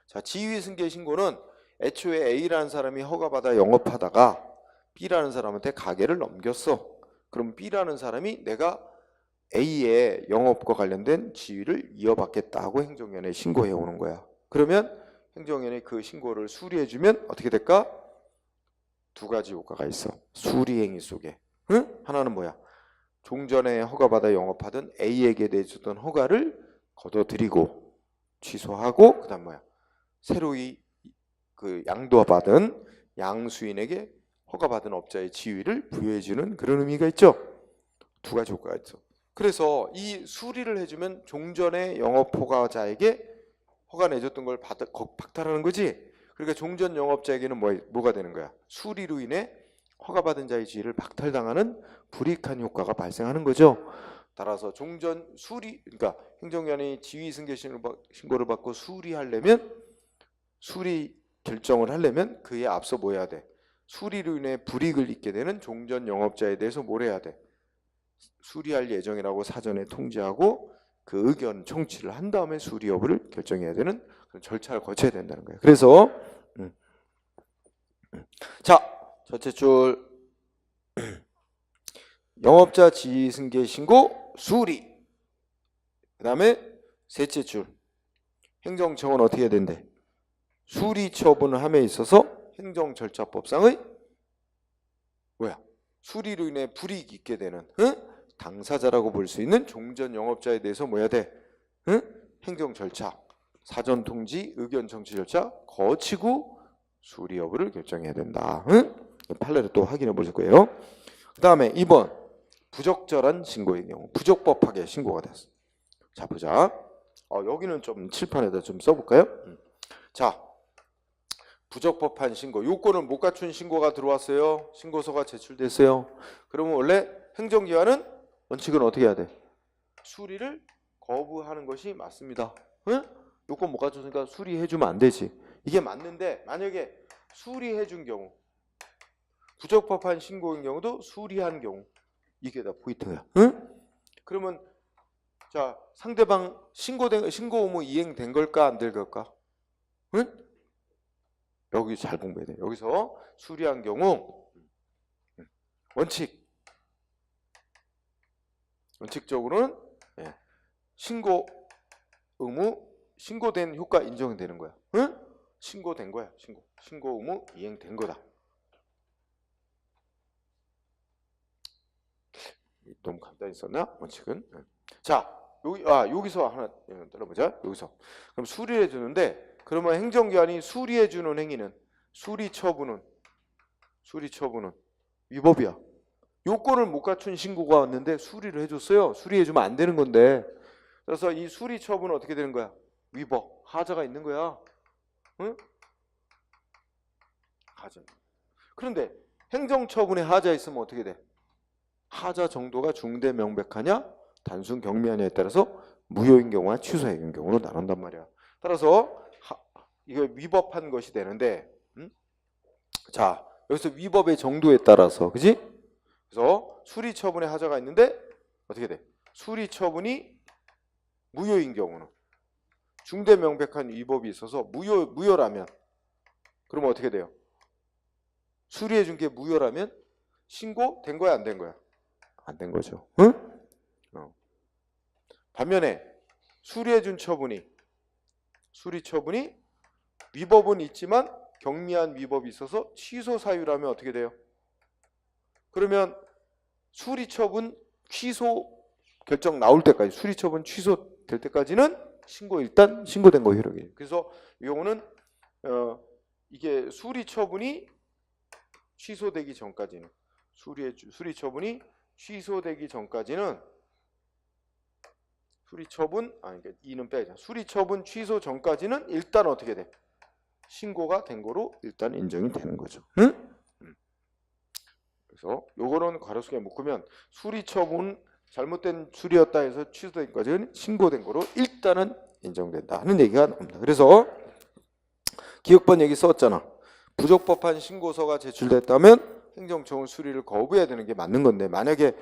자, 지위승계 신고는 애초에 A라는 사람이 허가받아 영업하다가 B라는 사람한테 가게를 넘겼어. 그럼 B라는 사람이 내가 A의 영업과 관련된 지위를 이어받겠다 하고 행정위원회에 신고해 오는 거야. 그러면 행정위원회이 그 신고를 수리해주면 어떻게 될까? 두 가지 효과가 있어. 수리행위 속에. 응? 하나는 뭐야? 종전에 허가받아 영업하던 A에게 내주던 허가를 거둬들이고 취소하고 그다음 뭐야? 새로이 그 양도받은 양수인에게 허가받은 업자의 지위를 부여해주는 그런 의미가 있죠. 두 가지 효과가 있어. 그래서 이 수리를 해주면 종전의 영업 허가자에게 허가 내줬던 걸 박탈하는 거지. 그러니까 종전 영업자에게는 뭐가 되는 거야? 수리로 인해 허가받은 자의 지위를 박탈당하는 불이익한 효과가 발생하는 거죠. 따라서 종전 수리 그러니까 행정기관이 지위 승계 신고를 받고 수리하려면 수리 결정을 하려면 그에 앞서 뭐 해야 돼? 수리로 인해 불이익을 입게 되는 종전 영업자에 대해서 뭘 해야 돼? 수리할 예정이라고 사전에 통지하고 그 의견 청취를 한 다음에 수리 여부를 결정해야 되는 그런 절차를 거쳐야 된다는 거예요. 그래서 자, 첫째 줄 영업자 지위 승계 신고 수리. 그 다음에 셋째 줄 행정청은 어떻게 해야 된대? 수리 처분을 함에 있어서 행정절차법상의 뭐야? 수리로 인해 불이익이 있게 되는 당사자라고 볼 수 있는 종전 영업자에 대해서 뭐 해야 돼? 행정절차, 사전 통지, 의견 청취 절차 거치고 수리 여부를 결정해야 된다. 판례를 또 확인해 보실 거예요. 그 다음에 2번 부적절한 신고의 경우 부적법하게 신고가 됐어. 자 보자. 여기는 좀 칠판에다 좀 써볼까요? 자, 부적법한 신고 요건을 못 갖춘 신고가 들어왔어요. 신고서가 제출됐어요. 그러면 원래 행정기관은 원칙은 어떻게 해야 돼? 수리를 거부하는 것이 맞습니다. 요건 못 갖췄으니까 수리해주면 안 되지. 이게 맞는데 만약에 수리해준 경우 부적법한 신고인 경우도 수리한 경우 이게 다 포인트야. 그러면 자, 상대방 신고 의무 이행된 걸까 안 될 걸까? 응? 여기 잘 공부해야 돼. 여기서 수리한 경우 원칙적으로는 신고 의무 신고된 효과 인정이 되는 거야. 응? 신고된 거야. 신고 의무 이행된 거다. 너무 간단히 썼나? 원칙은. 자, 여기서 하나 들어보자. 여기서. 그럼 수리해 주는데, 그러면 행정기관이 수리해 주는 행위는 수리 처분은 위법이야. 요건을 못 갖춘 신고가 왔는데 수리를 해줬어요. 수리해 주면 안 되는 건데. 그래서 이 수리 처분은 어떻게 되는 거야? 위법. 하자가 있는 거야. 응? 하자. 그런데 행정처분에 하자 있으면 어떻게 돼? 하자 정도가 중대 명백하냐 단순 경미하냐에 따라서 무효인 경우와 취소인 경우로 나눈단 말이야. 따라서 이거 위법한 것이 되는데, 자, 여기서 위법의 정도에 따라서, 그지? 그래서 수리 처분에 하자가 있는데 어떻게 돼? 수리 처분이 무효인 경우는, 중대 명백한 위법이 있어서 무효라면, 그러면 어떻게 돼요? 수리해 준 게 무효라면 신고된 거야 안 된 거야? 안 된 거죠. 응? 반면에 수리 처분이 위법은 있지만 경미한 위법이 있어서 취소 사유라면 어떻게 돼요? 그러면 수리 처분 취소 결정 나올 때까지, 수리 처분 취소될 때까지는 일단 신고된 거 효력이에요. 그래서 이 경우는 이게 수리 처분이 취소되기 전까지는, 수리 처분이 취소되기 전까지는 이는 빼자. 수리 처분 취소 전까지는 일단 어떻게 돼? 신고가 된 거로 일단 인정이 되는 거죠. 응? 그래서 요거는 가로 속에 묶으면 수리 처분 잘못된 수리였다 해서 취소된 까지는 신고된 거로 일단은 인정된다 하는 얘기가 나옵니다. 그래서 기억번 얘기 썼잖아. 부적법한 신고서가 제출됐다면 행정처분 수리를 거부해야 되는 게 맞는 건데, 만약에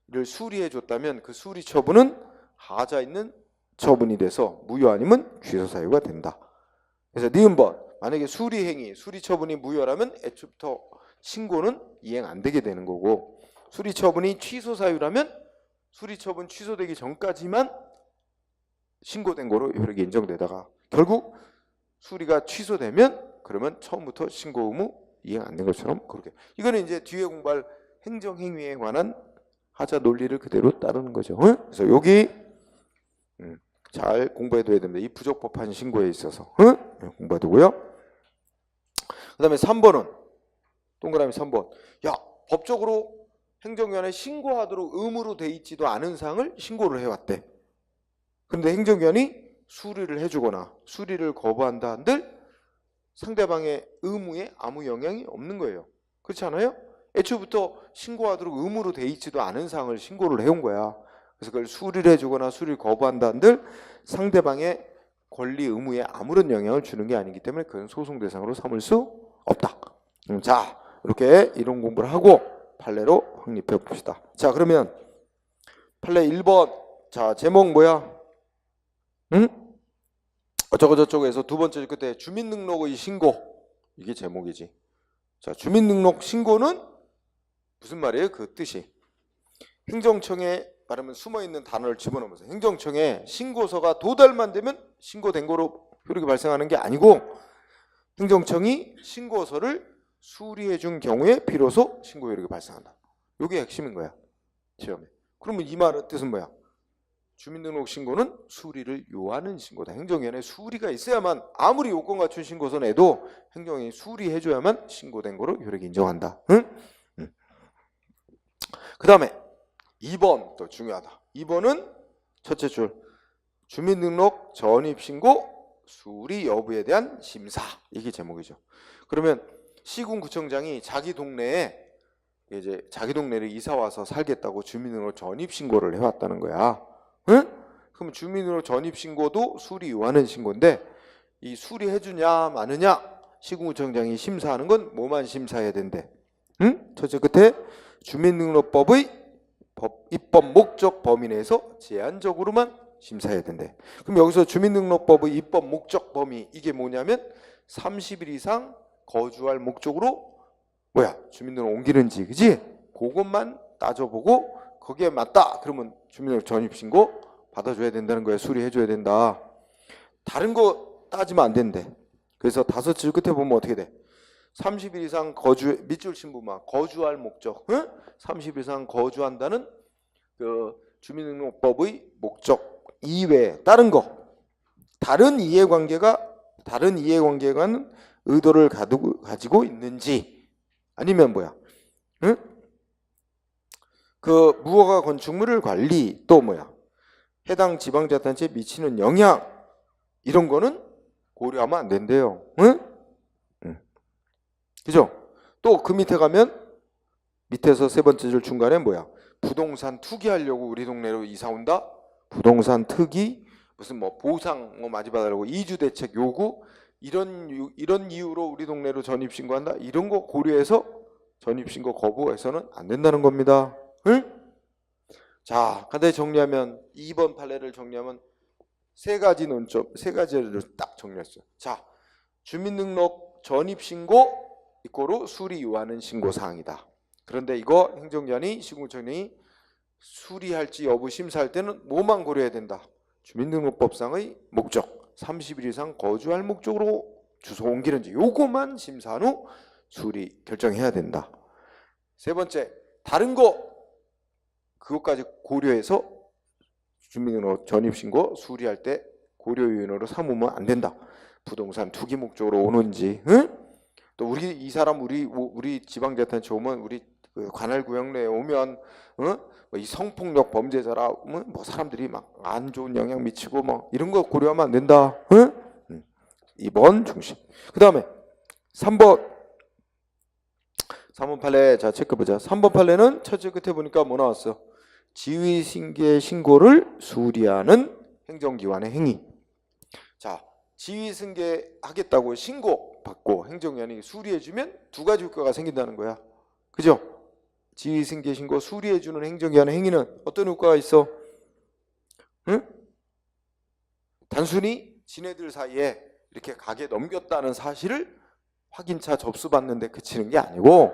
이를 수리해 줬다면 그 수리 처분은 하자 있는 처분이 돼서 무효 아니면 취소 사유가 된다. 그래서 니은번, 만약에 수리 처분이 무효라면 애초부터 신고는 이행 안 되게 되는 거고, 수리 처분이 취소 사유라면 수리 처분 취소되기 전까지만 신고된 거로 효력이 인정되다가 결국 수리가 취소되면 그러면 처음부터 신고 의무 이행 안 된 것처럼 그렇게. 이거는 이제 뒤에 공부할 행정행위에 관한 하자 논리를 그대로 따르는 거죠. 응? 그래서 여기 잘 공부해둬야 됩니다. 이 부적법한 신고에 있어서. 응? 공부해두고요. 그 다음에 3번은 동그라미 3번. 야, 법적으로 행정기관에 신고하도록 의무로 돼 있지도 않은 사항을 신고를 해왔대. 그런데 행정기관이 수리를 해주거나 수리를 거부한다 한들 상대방의 의무에 아무 영향이 없는 거예요. 그렇지 않아요? 애초부터 신고하도록 의무로 돼 있지도 않은 사항을 신고를 해온 거야. 그래서 그걸 수리를 해주거나 수리를 거부한다 한들 상대방의 권리 의무에 아무런 영향을 주는 게 아니기 때문에 그건 소송 대상으로 삼을 수 없다. 자, 이렇게 이론 공부를 하고 판례로 확립해 봅시다. 자, 그러면 판례 1번. 자, 제목 뭐야? 응? 어쩌고저쩌고에서 두 번째 끝에 주민등록의 신고, 이게 제목이지. 자, 주민등록 신고는 무슨 말이에요? 그 뜻이 행정청에 말하면 숨어있는 단어를 집어넣으면서, 행정청에 신고서가 도달만 되면 신고된 거로 효력이 발생하는 게 아니고 행정청이 신고서를 수리해 준 경우에 비로소 신고 효력이 발생한다. 이게 핵심인 거야, 시험에. 그러면 이 말의 뜻은 뭐야? 주민등록 신고는 수리를 요하는 신고다. 행정위원회 수리가 있어야만, 아무리 요건 갖춘 신고서 내도 행정위 수리해줘야만 신고된 거로 효력이 인정한다. 응? 그 다음에 2번 또 중요하다. 2번은 첫째 줄 주민등록 전입신고 수리 여부에 대한 심사, 이게 제목이죠. 그러면 시군구청장이 자기 동네를 이사 와서 살겠다고 주민등록 전입신고를 해왔다는 거야. 응? 그럼 주민등록 전입신고도 수리 요하는 신고인데, 이 수리해주냐 마느냐 시군구청장이 심사하는 건 뭐만 심사해야 된대? 응? 첫째 끝에 주민등록법의 입법 목적 범위 내에서 제한적으로만 심사해야 된대. 그럼 여기서 주민등록법의 입법 목적 범위 이게 뭐냐면 30일 이상 거주할 목적으로 주민등록 옮기는지, 그지? 그것만 따져보고 거기에 맞다 그러면 주민등록 전입신고 받아줘야 된다는 거야. 수리해줘야 된다. 다른 거 따지면 안 된대. 그래서 5줄 끝에 보면 어떻게 돼? 30일 이상 밑줄 신부만 거주할 목적, 30일 이상 거주한다는 그 주민등록법의 목적 이외에 다른 거, 다른 이해관계가는 의도를 가지고 있는지, 아니면 그 무허가 건축물을 관리, 또 해당 지방자치단체에 미치는 영향, 이런 거는 고려하면 안 된대요. 그죠? 또 그 밑에 가면 밑에서 세 번째 줄 중간에 부동산 투기하려고 우리 동네로 이사 온다? 부동산 투기, 무슨 보상 많이 받으려고 이주 대책 요구, 이런 이유로 우리 동네로 전입신고한다? 이런 거 고려해서 전입신고 거부해서는 안 된다는 겁니다. 응? 자, 간단히 정리하면 2번 판례를 정리하면 세 가지를 딱 정리했어요. 자, 주민등록 전입신고 이꼬로 수리 요하는 신고사항이다. 그런데 이거 행정기관이 시군구청장이 수리할지 여부 심사할 때는 뭐만 고려해야 된다? 주민등록법상의 목적, 30일 이상 거주할 목적으로 주소 옮기는지 요거만 심사한 후 수리 결정해야 된다. 세 번째, 다른 거 그것까지 고려해서 주민등록 전입신고 수리할 때 고려 요인으로 삼으면 안 된다. 부동산 투기 목적으로 오는지, 또 이 사람 우리 지방자치단체 오면, 우리 그 관할구역내에 오면, 이 성폭력 범죄자라 사람들이 막 안 좋은 영향 미치고 이런 거 고려하면 안 된다. 2번 중심. 그 다음에 3번 판례. 자, 체크해보자. 3번 판례는 첫째 끝에 보니까 뭐 나왔어? 지위승계 신고를 수리하는 행정기관의 행위. 자, 지위승계 하겠다고 신고 받고 행정기관이 수리해주면 두 가지 효과가 생긴다는 거야. 그죠? 지위승계 신고 수리해주는 행정기관의 행위는 어떤 효과가 있어? 단순히 지네들 사이에 이렇게 가게 넘겼다는 사실을 확인차 접수받는데 그치는 게 아니고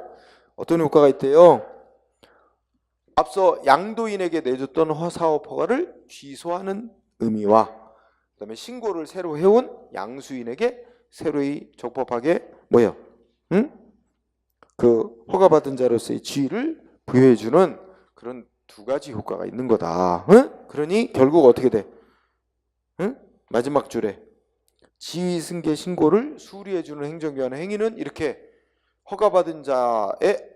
어떤 효과가 있대요? 앞서 양도인에게 내줬던 사업 허가를 취소하는 의미와 그다음에 신고를 새로 해온 양수인에게 새로이 적법하게 그 허가받은 자로서의 지위를 부여해주는 그런 두 가지 효과가 있는 거다. 그러니 결국 어떻게 돼? 마지막 줄에 지위승계 신고를 수리해주는 행정기관의 행위는 이렇게 허가받은 자의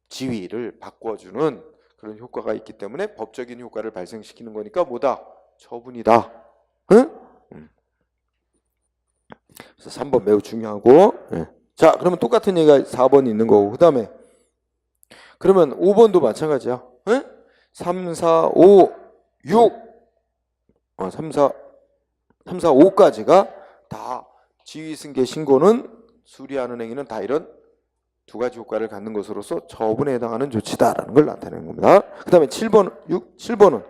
지위를 바꿔주는 그런 효과가 있기 때문에 법적인 효과를 발생시키는 거니까 뭐다? 처분이다. 그래서 3번 매우 중요하고. 자, 그러면 똑같은 얘기가 4번이 있는 거고, 그 다음에 그러면 5번도 마찬가지야. 3, 4, 5, 6 3, 4, 5까지가 다 지위승계 신고는 수리하는 행위는 다 이런 두 가지 효과를 갖는 것으로서 처분에 해당하는 조치다라는 걸 나타내는 겁니다. 그 다음에 7번은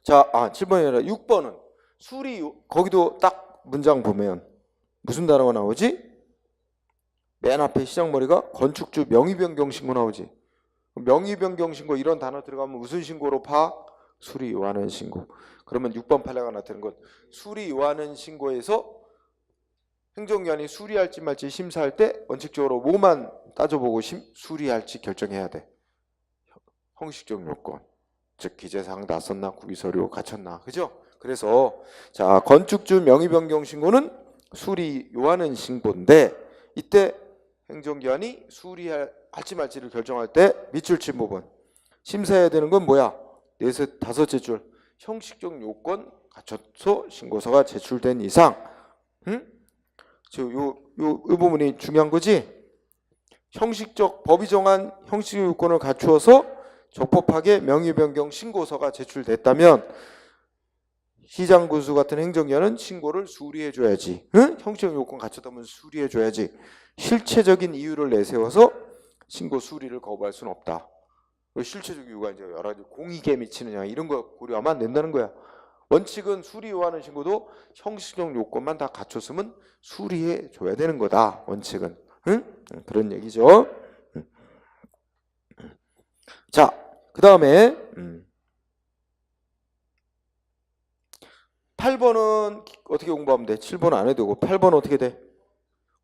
자, 7번이 아니라 6번은 거기도 딱 문장 보면 무슨 단어가 나오지? 맨 앞에 시작머리가 건축주 명의변경 신고 나오지. 명의변경 신고 이런 단어 들어가면 무슨 신고로 파? 수리 요하는 신고. 그러면 6번 판례가 나타내는 것, 수리 요하는 신고에서 행정기관이 수리할지 말지 심사할 때 원칙적으로 뭐만 따져보고 수리할지 결정해야 돼? 형식적 요건, 즉 기재사항 다 썼나, 구비서류 갖췄나, 그죠? 그래서 자, 건축주 명의변경 신고는 수리 요하는 신고인데 이때 행정기관이 수리할지 말지를 결정할 때 밑줄 친 부분 심사해야 되는 건 뭐야? 다섯째 줄 형식적 요건 갖춰서 신고서가 제출된 이상, 이 부분이 중요한 거지. 법이 정한 형식적 요건을 갖추어서 적법하게 명의변경 신고서가 제출됐다면 시장군수 같은 행정기관은 신고를 수리해줘야지. 형식적 요건 갖췄다면 수리해줘야지. 실체적인 이유를 내세워서 신고 수리를 거부할 수는 없다. 실체적 이유가 이제 여러 가지 공익에 미치는 영향 이런 거 고려하면 안 된다는 거야. 원칙은 수리 요하는 신고도 형식적 요건만 다 갖췄으면 수리해 줘야 되는 거다. 원칙은. 응? 그런 얘기죠. 자, 그 다음에 8번은 어떻게 공부하면 돼? 7번 안 해도 되고 8번 어떻게 돼?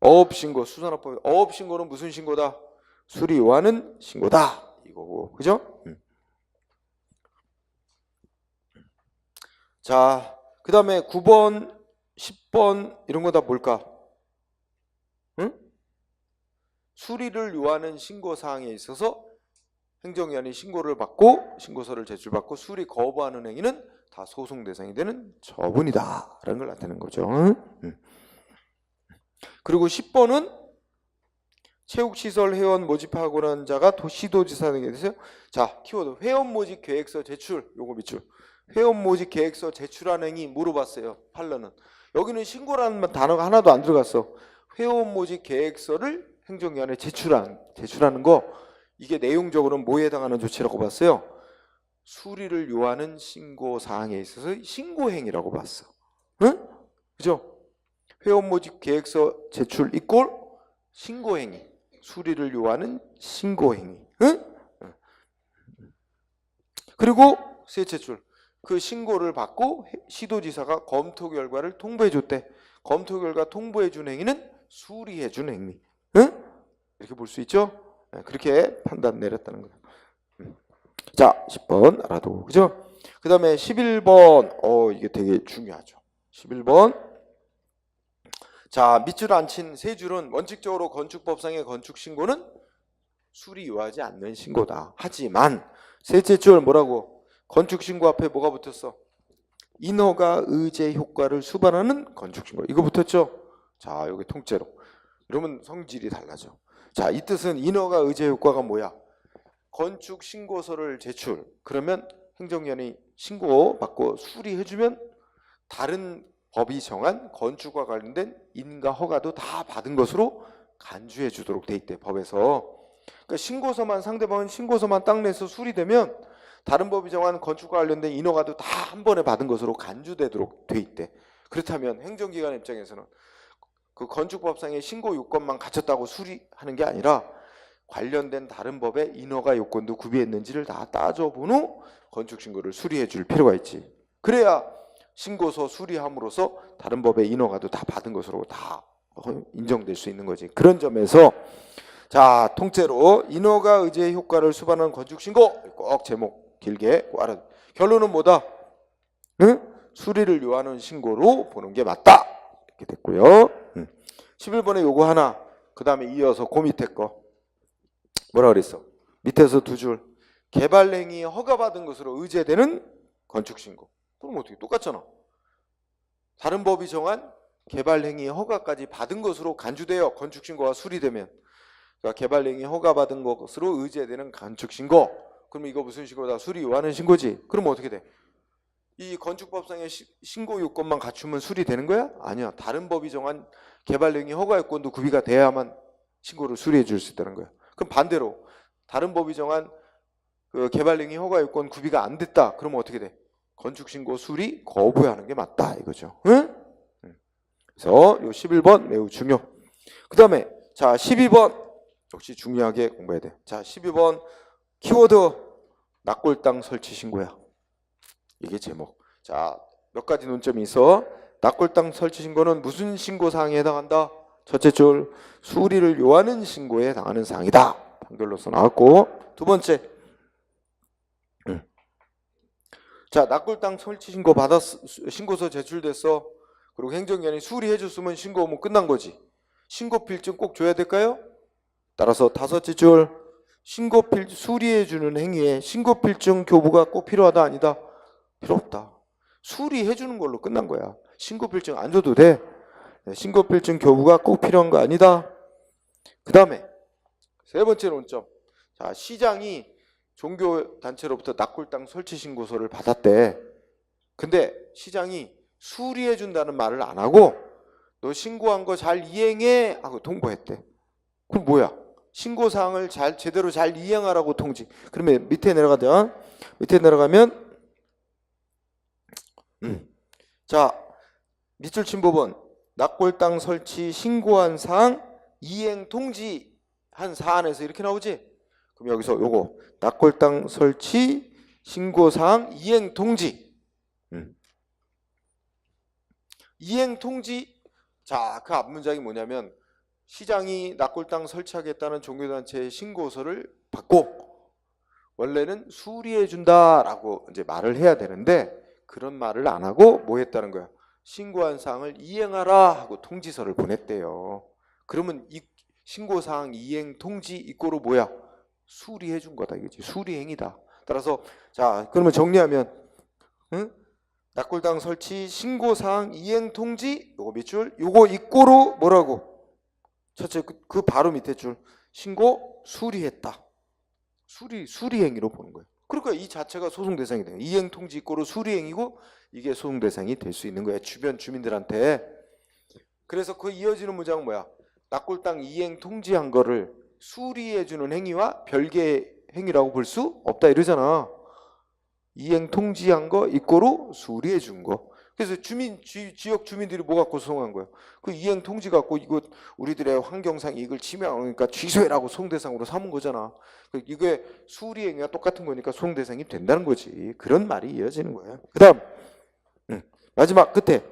어업신고, 수산업법 어업신고는 무슨 신고다? 수리 요하는 신고다. 이거고, 그죠? 자, 그 다음에 9번, 10번 이런 거 다 뭘까? 응? 수리를 요하는 신고사항에 있어서 행정기관이 신고를 받고 신고서를 제출받고 수리 거부하는 행위는 다 소송 대상이 되는 처분이다 라는 걸 나타내는 거죠. 그리고 10번은 체육시설 회원 모집하고 난 자가 시도지사 등에 대해서 자 키워드 회원 모집 계획서 제출 요거 밑줄 회원 모집 계획서 제출하는 행위 물어봤어요. 판례는 여기는 신고라는 단어가 하나도 안 들어갔어. 회원 모집 계획서를 행정기관에 제출하는 거 이게 내용적으로는 뭐에 해당하는 조치라고 봤어요? 수리를 요하는 신고사항에 있어서 신고행위라고 봤어. 응? 그죠? 회원 모집 계획서 제출 이꼴 신고행위. 수리를 요하는 신고행위. 응? 그리고 셋째 줄. 그 신고를 받고 시도지사가 검토 결과를 통보해 줬대. 검토 결과 통보해 준 행위는 수리해 준 행위. 응? 이렇게 볼 수 있죠? 그렇게 판단 내렸다는 거예요. 자, 10번 알아두고 그죠? 그 다음에 11번 이게 되게 중요하죠. 11번 자 밑줄 안 친 세 줄은 원칙적으로 건축법상의 건축신고는 수리 요하지 않는 신고다. 하지만 셋째 줄 뭐라고? 건축신고 앞에 뭐가 붙었어? 인허가 의제 효과를 수반하는 건축신고 이거 붙었죠? 자 여기 통째로 이러면 성질이 달라져. 자, 이 뜻은 인허가 의제 효과가 뭐야? 건축 신고서를 제출. 그러면 행정기관이 신고받고 수리해주면 다른 법이 정한 건축과 관련된 인가 허가도 다 받은 것으로 간주해 주도록 돼 있대 법에서. 그러니까 신고서만 상대방은 신고서만 딱 내서 수리되면 다른 법이 정한 건축과 관련된 인허가도 다 한 번에 받은 것으로 간주되도록 돼 있대. 그렇다면 행정기관 입장에서는 그 건축법상의 신고 요건만 갖췄다고 수리하는 게 아니라 관련된 다른 법의 인허가 요건도 구비했는지를 다 따져본 후 건축신고를 수리해 줄 필요가 있지. 그래야 신고서 수리함으로써 다른 법의 인허가도 다 받은 것으로 다 인정될 수 있는 거지. 그런 점에서 자 통째로 인허가 의제 효과를 수반하는 건축신고 꼭 제목 길게 꼭 알아. 결론은 뭐다? 응? 수리를 요하는 신고로 보는 게 맞다. 이렇게 됐고요. 11번에 요거 하나 그 다음에 이어서 그 밑에 거 뭐라 그랬어? 밑에서 두 줄 개발행위 허가받은 것으로 의제되는 건축신고. 그럼 어떻게 똑같잖아. 다른 법이 정한 개발행위 허가까지 받은 것으로 간주되어 건축신고가 수리되면 그러니까 개발행위 허가받은 것으로 의제되는 건축신고. 그럼 이거 무슨 신고다? 수리 요하는 신고지. 그럼 어떻게 돼? 이 건축법상의 신고 요건만 갖추면 수리되는 거야? 아니야. 다른 법이 정한 개발행위 허가 요건도 구비가 돼야만 신고를 수리해 줄 수 있다는 거야. 그럼 반대로 다른 법이 정한 그 개발행위 허가 요건 구비가 안 됐다. 그러면 어떻게 돼? 건축신고 수리 거부하는 게 맞다 이거죠. 응? 그래서 요 11번 매우 중요. 그 다음에 자 12번 역시 중요하게 공부해야 돼. 자 12번 키워드 낙골당 설치 신고야. 이게 제목. 자, 몇 가지 논점이 있어. 낙골당 설치 신고는 무슨 신고 사항에 해당한다? 첫째 줄 수리를 요하는 신고에 해당하는 사항이다. 판결로서 나왔고 두 번째 자 낙골당 설치 신고 신고서 제출됐어. 그리고 행정기관이 수리해 줬으면 신고하면 끝난 거지. 신고필증 꼭 줘야 될까요? 따라서 다섯째 줄 수리해 주는 행위에 신고필증 교부가 꼭 필요하다 아니다? 필요 없다. 수리해 주는 걸로 끝난 거야. 신고필증 안 줘도 돼. 신고필증 교부가 꼭 필요한 거 아니다. 그 다음에 세 번째 논점. 자, 시장이 종교단체로부터 낙골당 설치 신고서를 받았대. 근데 시장이 수리해 준다는 말을 안 하고 너 신고한 거 잘 이행해 하고 통보했대. 그럼 뭐야? 신고사항을 제대로 잘 이행하라고 통지. 그러면 밑에 내려가면 밑에 내려가면 자, 밑줄 친 부분 납골당 설치 신고한 사항 이행 통지한 사안에서 이렇게 나오지. 그럼 여기서 요거 납골당 설치 신고사항 이행 통지. 이행 통지. 자, 그 앞 문장이 뭐냐면 시장이 납골당 설치하겠다는 종교단체의 신고서를 받고 원래는 수리해 준다라고 이제 말을 해야 되는데 그런 말을 안 하고 뭐 했다는 거야? 신고한 사항을 이행하라 하고 통지서를 보냈대요. 그러면 이 신고사항 이행 통지 이꼬로 뭐야? 수리해 준 거다 이거지. 수리행위다. 따라서 자, 그러면 정리하면 납골당 설치 신고사항 이행 통지 요거 밑줄 요거 이꼬로 뭐라고? 첫째 그 바로 밑에 줄 신고 수리했다. 수리행위로 보는 거예요. 그러니까 이 자체가 소송 대상이 돼요. 이행 통지 이꼬로 수리행위고 이게 소송 대상이 될 수 있는 거예요. 주변 주민들한테. 그래서 그 이어지는 문장은 뭐야? 납골당 이행 통지한 거를 수리해주는 행위와 별개의 행위라고 볼 수 없다 이러잖아. 이행 통지한 거 이꼬로 수리해 준 거. 그래서 지역 주민들이 뭐 갖고 소송한 거예요? 그 이행 통지 갖고 이거 우리들의 환경상 이익을 침해하니까 취소해라고 소송 대상으로 삼은 거잖아. 이게 수리 행위와 똑같은 거니까 소송 대상이 된다는 거지. 그런 말이 이어지는 거예요. 그다음 마지막 끝에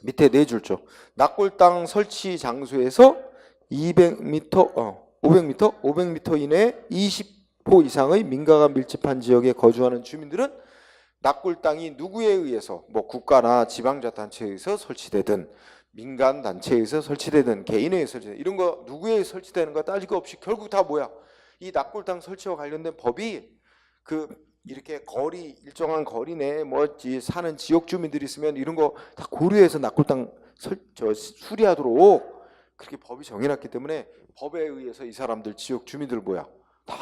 밑에 네 줄죠. 납골당 설치 장소에서 500m 이내에 20호 이상의 민가가 밀집한 지역에 거주하는 주민들은 납골당이 누구에 의해서 뭐 국가나 지방자치단체에 의해서 설치되든 민간 단체에 의해서 설치되든 개인에 의해서 설치되든 이런 거 누구에 의해서 설치되는 거 따질 거 없이 결국 다 뭐야? 이 납골당 설치와 관련된 법이 그 이렇게 거리 일정한 거리 내에 뭐 사는 지역 주민들이 있으면 이런 거 다 고려해서 납골당 수리하도록 그렇게 법이 정해놨기 때문에 법에 의해서 이 사람들 지역 주민들 뭐야? 다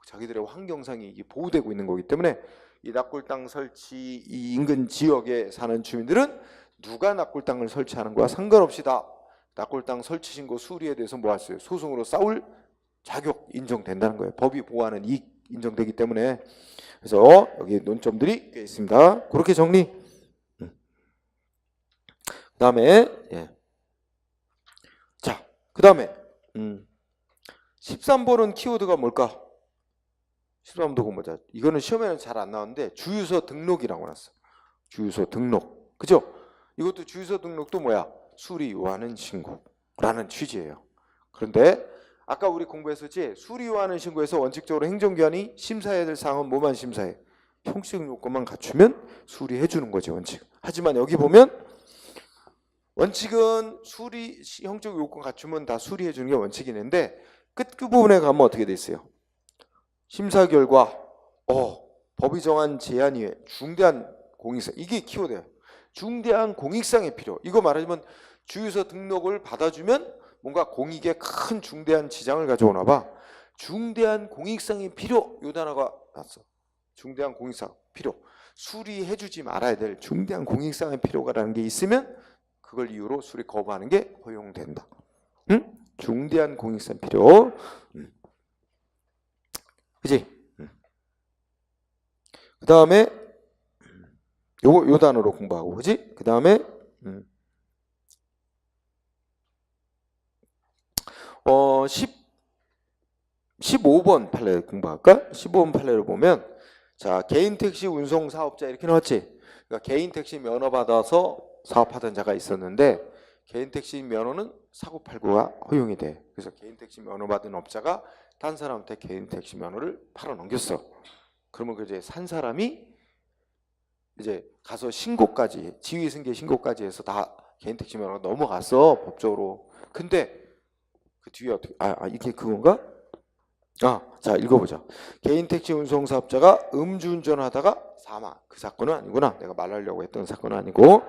자기들의 환경상이 보호되고 있는 거기 때문에 이 납골당 설치 이 인근 지역에 사는 주민들은 누가 납골당을 설치하는 거와 상관없이 다 납골당 설치 신고 수리에 대해서 뭐 했어요? 소송으로 싸울 자격 인정된다는 거예요. 법이 보호하는 이익 인정되기 때문에. 그래서 여기 논점들이 꽤 있습니다. 그렇게 정리. 그다음에 자, 그다음에 13번은 키워드가 뭘까? 13번도 뭐자? 이거는 시험에는 잘 안 나오는데 주유소 등록이라고 나왔어. 주유소 등록. 그죠? 이것도 주유소 등록도 뭐야? 수리 요하는 신고라는 취지예요. 그런데 아까 우리 공부했었지? 수리 요하는 신고에서 원칙적으로 행정기관이 심사해야 될 사항은 뭐만 심사해? 형식 요건만 갖추면 수리해 주는 거지, 원칙. 하지만 여기 보면 원칙은 형적 요건 갖추면 다 수리해 주는 게 원칙이는데 끝부분에 가면 어떻게 돼 있어요? 심사 결과 법이 정한 제한 이외 중대한 공익상, 이게 키워드예요. 중대한 공익상의 필요. 이거 말하자면 주유소 등록을 받아주면 뭔가 공익에 큰 중대한 지장을 가져오나 봐. 중대한 공익상의 필요, 요 단어가 났어. 중대한 공익상 필요. 수리해주지 말아야 될 중대한 공익상의 필요가라는 게 있으면 그걸 이유로 수리 거부하는 게 허용된다. 응? 중대한 공익상 필요. 그지? 그 다음에 요 단어로 공부하고, 그지? 그 다음에 15번 판례 공부할까? 15번 판례를 보면 자, 개인 택시 운송 사업자 이렇게 나왔지? 그러니까 개인 택시 면허 받아서 사업하던 자가 있었는데 개인 택시 면허는 사고팔고가 허용이 돼. 그래서 개인 택시 면허 받은 업자가 딴 사람한테 개인 택시 면허를 팔아 넘겼어. 그러면 그 이제 산 사람이 이제 가서 신고까지, 지위 승계 신고까지 해서 다 개인 택시 면허가 넘어갔어, 법적으로. 근데 그 뒤에 어떻게 이게 그건가? 자, 읽어보자. 개인 택시 운송 사업자가 음주운전하다가 사망. 그 사건은 아니구나. 내가 말하려고 했던 사건은 아니고,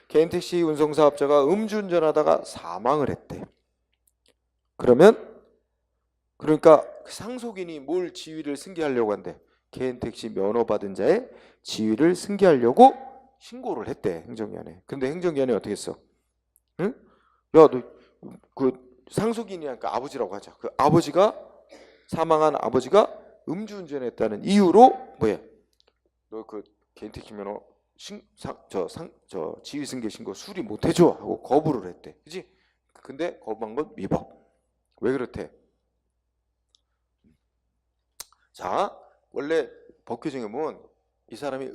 개인 택시 운송 사업자가 음주운전하다가 사망을 했대. 그러니까 그 상속인이 뭘 지위를 승계하려고 한대? 개인 택시 면허 받은 자의 지위를 승계하려고 신고를 했대, 행정기관에. 근데 행정기관이 어떻게 했어? 응? 야, 너 그 상속인이니까 아버지라고 하자. 그 아버지가 사망한 아버지가 음주운전했다는 이유로 뭐야? 너 그 개인택시면허 지휘승계 신고 수리 못 해줘 하고 거부를 했대. 그지? 근데 거부한 건 위법. 왜 그렇대? 자, 원래 법 규정에 보면 이 사람이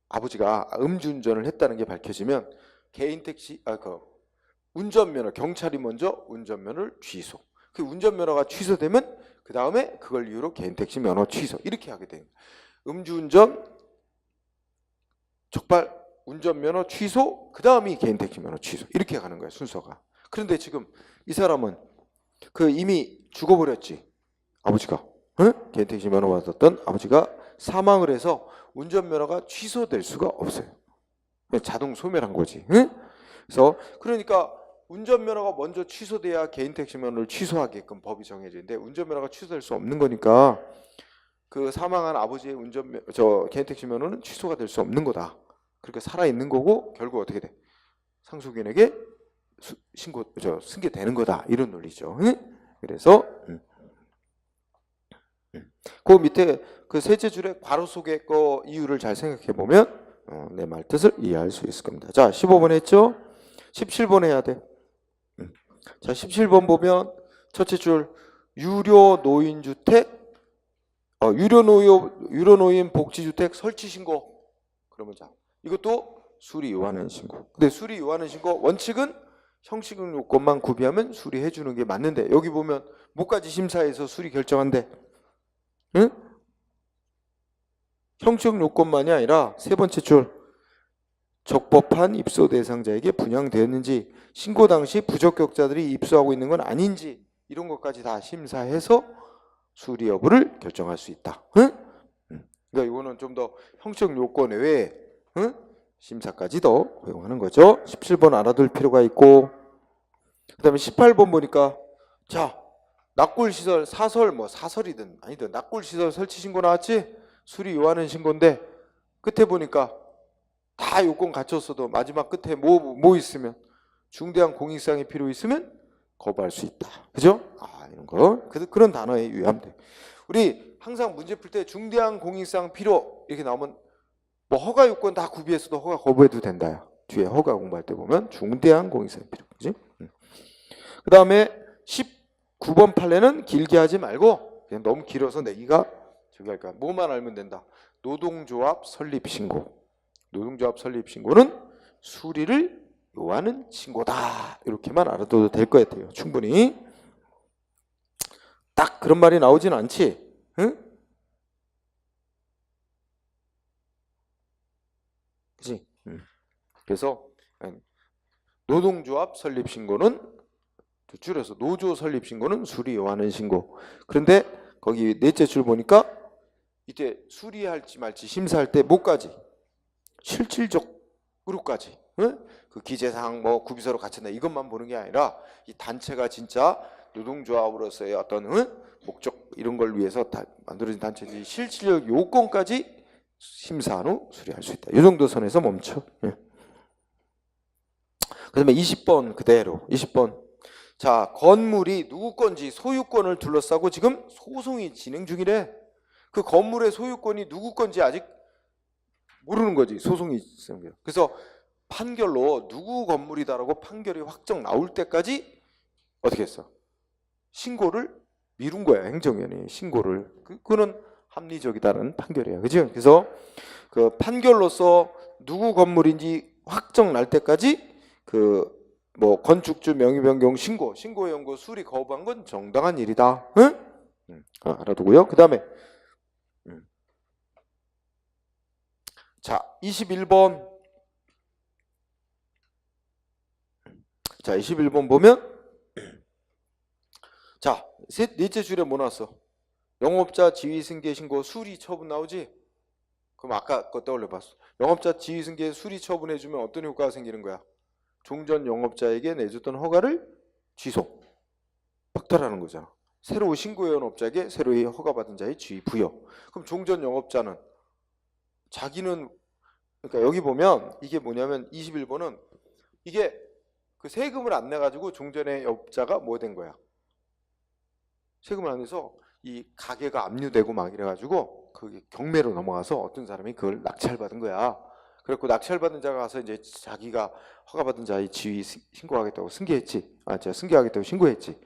아버지가 음주운전을 했다는 게 밝혀지면 개인택시 운전면허, 경찰이 먼저 운전면허를 취소. 그 운전면허가 취소되면 그 다음에 그걸 이유로 개인택시 면허 취소 이렇게 하게 돼요. 음주운전, 적발, 운전면허 취소, 그 다음이 개인택시 면허 취소 이렇게 가는 거야 순서가. 그런데 지금 이 사람은 그 이미 죽어버렸지 아버지가. 응? 개인택시 면허 받았던 아버지가 사망을 해서 운전면허가 취소될 수가 없어요. 자동 소멸한 거지. 응? 그래서 그러니까 운전면허가 먼저 취소돼야 개인택시 면허를 취소하게끔 법이 정해지는데 운전면허가 취소될 수 없는 거니까 그 사망한 아버지의 개인택시 면허는 취소가 될 수 없는 거다. 그러니까 살아 있는 거고 결국 어떻게 돼? 상속인에게 승계되는 거다. 이런 논리죠. 응? 그래서 그 밑에 그 셋째 줄의 괄호 속의 거 이유를 잘 생각해 보면 내 말 뜻을 이해할 수 있을 겁니다. 자, 15번 했죠? 17번 해야 돼. 자, 17번 보면 첫째 줄 유료 노인주택 유료 노인 복지주택 설치 신고. 그러면 자, 이것도 수리 요하는 신고. 근데 수리 요하는 신고 원칙은 형식적 요건만 구비하면 수리해 주는 게 맞는데 여기 보면 뭐까지 심사해서 수리 결정한대. 응? 형식 요건만이 아니라 세 번째 줄 적법한 입소 대상자에게 분양되었는지 신고 당시 부적격자들이 입소하고 있는 건 아닌지 이런 것까지 다 심사해서 수리 여부를 결정할 수 있다. 응? 그러니까 이거는 좀 더 형식 요건 외에 심사까지 더 허용하는 거죠. 17번 알아둘 필요가 있고 그 다음에 18번 보니까 자 낙골시설 사설이든 아니든 낙골시설 설치 신고 나왔지? 수리 요하는 신고인데 끝에 보니까 다 요건 갖췄어도 마지막 끝에 뭐 있으면 중대한 공익사항이 필요 있으면 거부할 수 있다. 그죠? 이런 거 그런 단어에 유의하면 돼. 우리 항상 문제 풀 때 중대한 공익사항 필요 이렇게 나오면 뭐 허가 요건 다 구비했어도 허가 거부해도 된다. 뒤에 허가 공부할 때 보면 중대한 공익사항 필요. 그지? 그 다음에 19번 판례는 길게 하지 말고 그냥 너무 길어서 내기가 저기 할까. 뭐만 알면 된다. 노동조합 설립 신고. 노동조합 설립 신고는 수리를 요하는 신고다. 이렇게만 알아둬도 될 것 같아요. 충분히. 딱 그런 말이 나오진 않지. 응? 그치? 그래서 노동조합 설립 신고는 줄여서 노조 설립 신고는 수리 요하는 신고. 그런데 거기 넷째 줄 보니까 이때 수리할지 말지 심사할 때 뭐까지? 실질적으로까지. 응? 그 기재사항 구비서로 갖춘다 이것만 보는 게 아니라 이 단체가 진짜 노동조합으로서의 어떤 목적 이런 걸 위해서 만들어진 단체지 실질적 요건까지 심사한 후 수리할 수 있다. 이 정도 선에서 멈춰. 그 다음에 20번 그대로 20번 자 건물이 누구 건지 소유권을 둘러싸고 지금 소송이 진행 중이래. 그 건물의 소유권이 누구 건지 아직 모르는 거지. 소송이 있는 게. 그래서 판결로 누구 건물이다라고 판결이 확정 나올 때까지 어떻게 했어? 신고를 미룬 거야. 행정위원회 신고를. 그거는 합리적이다는 판결이야. 그죠? 그래서 그 판결로서 누구 건물인지 확정 날 때까지 건축주 명의 변경 신고 연고 수리 거부한 건 정당한 일이다. 응? 알아두고요. 그 다음에 자 21번 자 21번 보면 자 넷째 줄에 뭐 나왔어? 영업자 지휘승계 신고 수리 처분 나오지? 그럼 아까 거 떠올려봤어. 영업자 지휘승계 수리 처분해주면 어떤 효과가 생기는 거야? 종전 영업자에게 내줬던 허가를 취소, 박탈하는 거잖아. 새로 신고해온 업자에게 새로이 허가받은 자의 지위 부여. 그럼 종전 영업자는 자기는 그러니까 여기 보면 이게 뭐냐면 21번은 이게 그 세금을 안 내가지고 종전의 업자가 뭐 된 거야? 세금을 안 내서 이 가게가 압류되고 막 이래가지고 그게 경매로 넘어가서 어떤 사람이 그걸 낙찰받은 거야. 그래갖고 낙찰받은 자가 가서 이제 자기가 허가받은 자의 지위 신고하겠다고 승계했지. 제가 승계하겠다고 신고했지.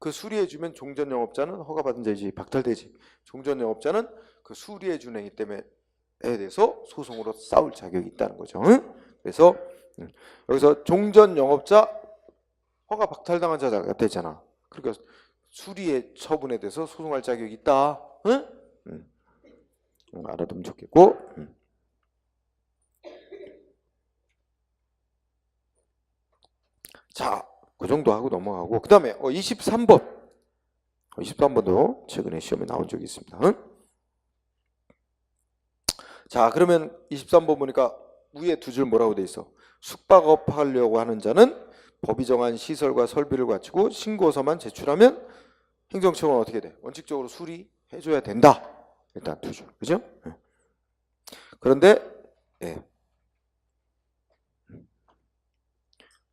그 수리해주면 종전영업자는 허가받은 자의 지위 박탈되지. 종전영업자는 그 수리해준 행위 때문에 대해서 소송으로 싸울 자격이 있다는 거죠. 응? 그래서 여기서 종전영업자 허가 박탈당한 자가 되잖아. 그러니까 수리의 처분에 대해서 소송할 자격이 있다. 응? 알아두면 좋겠고. 자, 그 정도 하고 넘어가고 그 다음에 23번 23번도 최근에 시험에 나온 적이 있습니다. 응? 자, 그러면 23번 보니까 위에 두 줄 뭐라고 돼 있어? 숙박업 하려고 하는 자는 법이 정한 시설과 설비를 갖추고 신고서만 제출하면 행정처분은 어떻게 돼? 원칙적으로 수리해줘야 된다. 일단 두 줄, 그죠? 그런데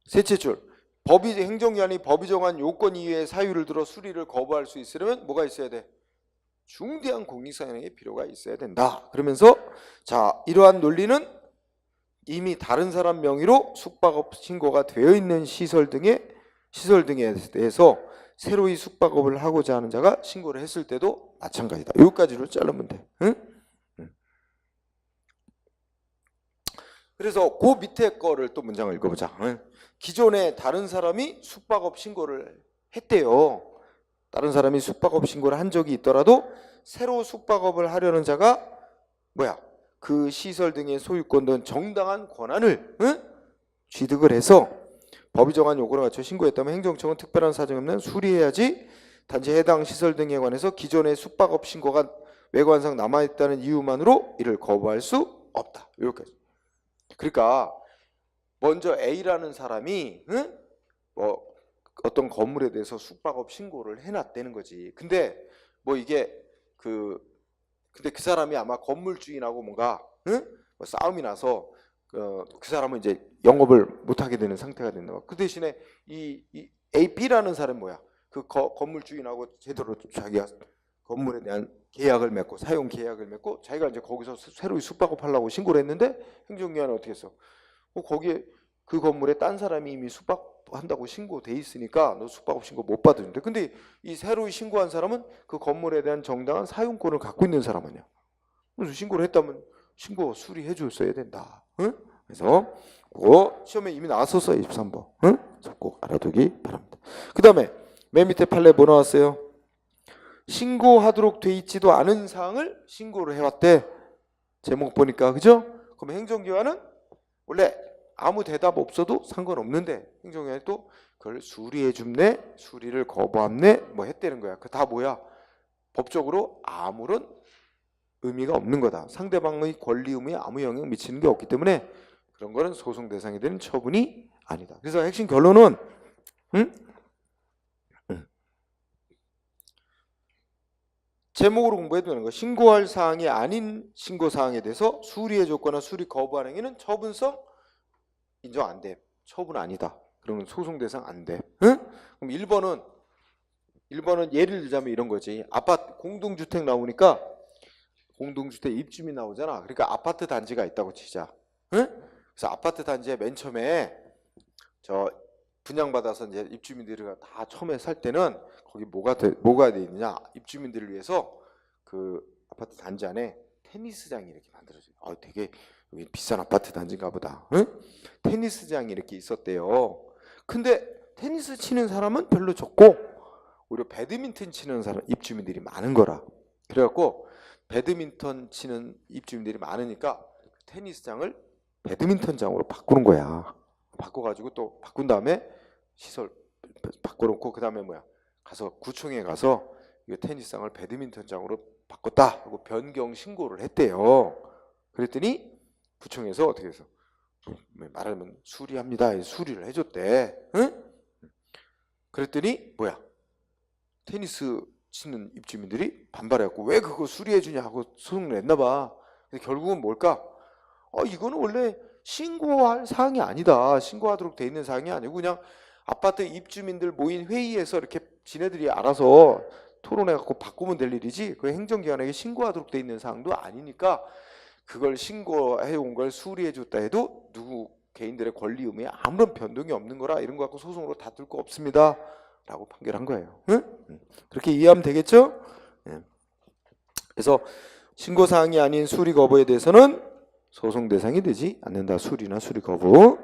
셋째 줄, 행정기관이 법이 정한 요건 이외의 사유를 들어 수리를 거부할 수 있으려면 뭐가 있어야 돼? 중대한 공익사항의 필요가 있어야 된다. 그러면서 자, 이러한 논리는 이미 다른 사람 명의로 숙박업 신고가 되어 있는 시설 등에 대해서 새로이 숙박업을 하고자 하는 자가 신고를 했을 때도 마찬가지다. 여기까지로 자르면 돼. 응? 그래서 그 밑에 거를 또 문장을 읽어보자. 응? 기존에 다른 사람이 숙박업 신고를 했대요. 다른 사람이 숙박업 신고를 한 적이 있더라도 새로 숙박업을 하려는 자가 그 시설 등의 소유권 등 정당한 권한을 취득을 해서 법이 정한 요구를 갖춰 신고했다면 행정청은 특별한 사정이 없는 수리해야지 단지 해당 시설 등에 관해서 기존의 숙박업 신고가 외관상 남아있다는 이유만으로 이를 거부할 수 없다. 이렇게. 그러니까 먼저 A라는 사람이 어떤 건물에 대해서 숙박업 신고를 해놨다는 거지. 근데 근데 그 사람이 아마 건물주인하고 뭔가 싸움이 나서 그 사람은 이제 영업을 못하게 되는 상태가 된다. 그 대신에 이 A, B라는 사람은 그 건물주인하고 제대로 자기가 건물에 대한 계약을 맺고 사용 계약을 맺고 자기가 이제 거기서 새로이 숙박업 하려고 신고를 했는데 행정기관은 어떻게 했어? 거기에 그 건물에 딴 사람이 이미 숙박한다고 신고돼 있으니까 너 숙박업 신고 못 받으는데, 근데 이 새로이 신고한 사람은 그 건물에 대한 정당한 사용권을 갖고 있는 사람 아니야. 그래서 신고를 했다면 신고 수리해 줬어야 된다. 응? 그래서 그거 시험에 이미 나왔었어요. 23번. 응? 그래서 꼭 알아두기 바랍니다. 그 다음에 맨 밑에 판례 뭐 나왔어요? 신고하도록 돼 있지도 않은 사항을 신고를 해왔대. 제목 보니까, 그죠? 그럼 행정기관은 원래 아무 대답 없어도 상관없는데 행정기관이 또 그걸 수리해 줍네, 수리를 거부함네 뭐 했다는 거야. 그 다 뭐야? 법적으로 아무런 의미가 없는 거다. 상대방의 권리 의무에 아무 영향 미치는 게 없기 때문에 그런 거는 소송 대상이 되는 처분이 아니다. 그래서 핵심 결론은 제목으로 공부해도 되는 거. 신고할 사항이 아닌 신고 사항에 대해서 수리해 줬거나 수리 거부한 행위는 처분성 인정 안 돼. 처분 아니다. 그러면 소송 대상 안 돼. 응? 그럼 1번은 예를 들자면 이런 거지. 아파트 공동주택 나오니까 공동주택 입주민 나오잖아. 그러니까 아파트 단지가 있다고 치자. 응? 그래서 아파트 단지에 맨 처음에 분양받아서 이제 입주민들이 다 처음에 살 때는 거기 뭐가 돼 있느냐? 입주민들을 위해서 그 아파트 단지 안에 테니스장이 이렇게 만들어져요. 되게 여기 비싼 아파트 단지인가 보다. 응? 테니스장이 이렇게 있었대요. 근데 테니스 치는 사람은 별로 적고 오히려 배드민턴 치는 사람 입주민들이 많은 거라. 그래갖고 배드민턴 치는 입주민들이 많으니까 테니스장을 배드민턴장으로 바꾸는 거야. 바꿔가지고 또 바꾼 다음에 시설 바꿔놓고 그 다음에 가서 구청에 가서 이 테니스장을 배드민턴장으로 바꿨다 하고 변경 신고를 했대요. 그랬더니 구청에서 어떻게 해서 말하면 수리합니다. 수리를 해줬대. 응? 그랬더니 테니스 치는 입주민들이 반발해갖고 왜 그거 수리해주냐 하고 소송을 냈나 봐. 근데 결국은 뭘까? 이거는 원래 신고할 사항이 아니다. 신고하도록 돼 있는 사항이 아니고 그냥 아파트 입주민들 모인 회의에서 이렇게 지네들이 알아서 토론해 갖고 바꾸면 될 일이지 그 행정기관에게 신고하도록 돼 있는 사항도 아니니까 그걸 신고해 온 걸 수리해 줬다 해도 누구 개인들의 권리 의무에 아무런 변동이 없는 거라 이런 거 갖고 소송으로 다툴 거 없습니다 라고 판결한 거예요. 응? 그렇게 이해하면 되겠죠? 그래서 신고사항이 아닌 수리 거부에 대해서는 소송 대상이 되지 않는다. 수리나 수리 거부.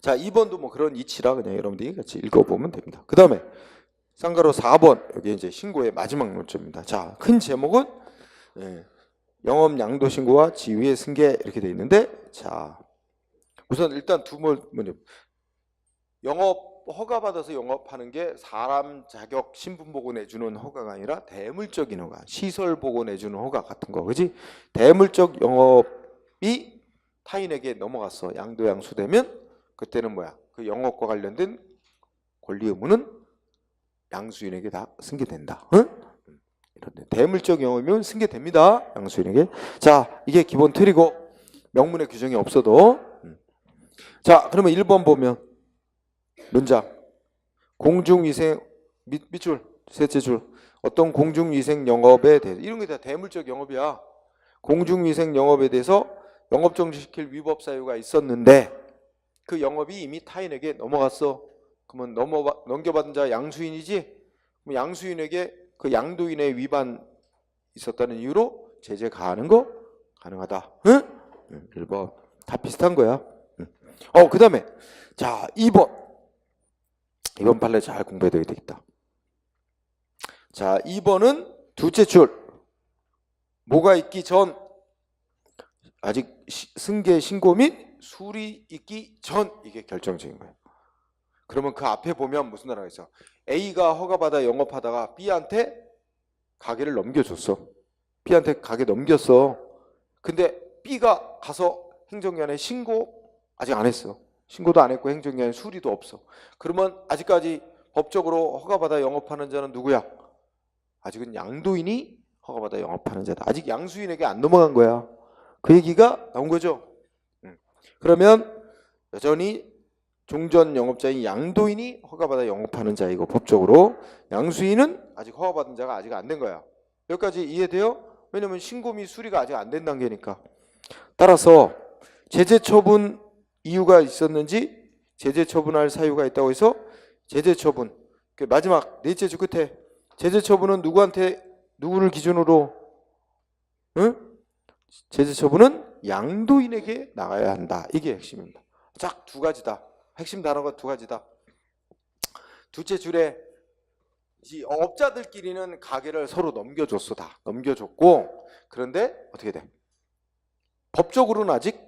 자, 2번도 뭐 그런 이치라 그냥 여러분들이 같이 읽어보면 됩니다. 그 다음에 쌍가로 4번 여기 이제 신고의 마지막 논점입니다. 자, 큰 제목은 영업 양도 신고와 지위의 승계 이렇게 돼 있는데 자, 우선 일단 먼저 영업 허가 받아서 영업하는 게 사람 자격 신분 보고 내주는 허가가 아니라 대물적인 허가, 시설 보고 내주는 허가 같은 거, 그지? 대물적 영업이 타인에게 넘어갔어. 양도 양수되면 그때는 뭐야? 그 영업과 관련된 권리 의무는 양수인에게 다 승계된다. 응? 이런데 대물적 영업이면 승계됩니다. 양수인에게. 자, 이게 기본 틀이고 명문의 규정이 없어도. 자, 그러면 1번 보면 문장 공중위생 밑줄 셋째 줄 어떤 공중위생 영업에 대해서 이런 게 다 대물적 영업이야. 공중위생 영업에 대해서 영업 정지시킬 위법 사유가 있었는데 그 영업이 이미 타인에게 넘어갔어. 그러면 넘겨받은 자 양수인이지? 그럼 양수인에게 그 양도인의 위반 있었다는 이유로 제재 가하는 거 가능하다. 응? 1번 다 비슷한 거야. 그 다음에 자 2번 판례 잘 공부해둬야 되겠다. 자 2번은 둘째 줄 뭐가 있기 전 아직 승계 신고 및 수리 있기 전 이게 결정적인 거예요. 그러면 그 앞에 보면 무슨 나라가 있어? A가 허가받아 영업하다가 B한테 가게를 넘겨줬어. B한테 가게 넘겼어. 근데 B가 가서 행정기관에 신고 아직 안 했어. 신고도 안 했고 행정기관에 수리도 없어. 그러면 아직까지 법적으로 허가받아 영업하는 자는 누구야? 아직은 양도인이 허가받아 영업하는 자다. 아직 양수인에게 안 넘어간 거야. 그 얘기가 나온 거죠. 그러면 여전히 종전 영업자인 양도인이 허가받아 영업하는 자이고 법적으로 양수인은 아직 허가받은 자가 아직 안 된 거야. 여기까지 이해돼요? 왜냐면 신고 및 수리가 아직 안 된 단계니까. 따라서 제재 처분 이유가 있었는지 제재 처분할 사유가 있다고 해서 제재 처분 그 마지막 넷째 줄 끝에 제재 처분은 누구를 기준으로 제재 처분은 양도인에게 나가야 한다. 이게 핵심입니다. 딱 두 가지다. 핵심 단어가 두 가지다. 둘째 줄에 이 업자들끼리는 가게를 서로 넘겨줬어. 다 넘겨줬고 그런데 어떻게 돼? 법적으로는 아직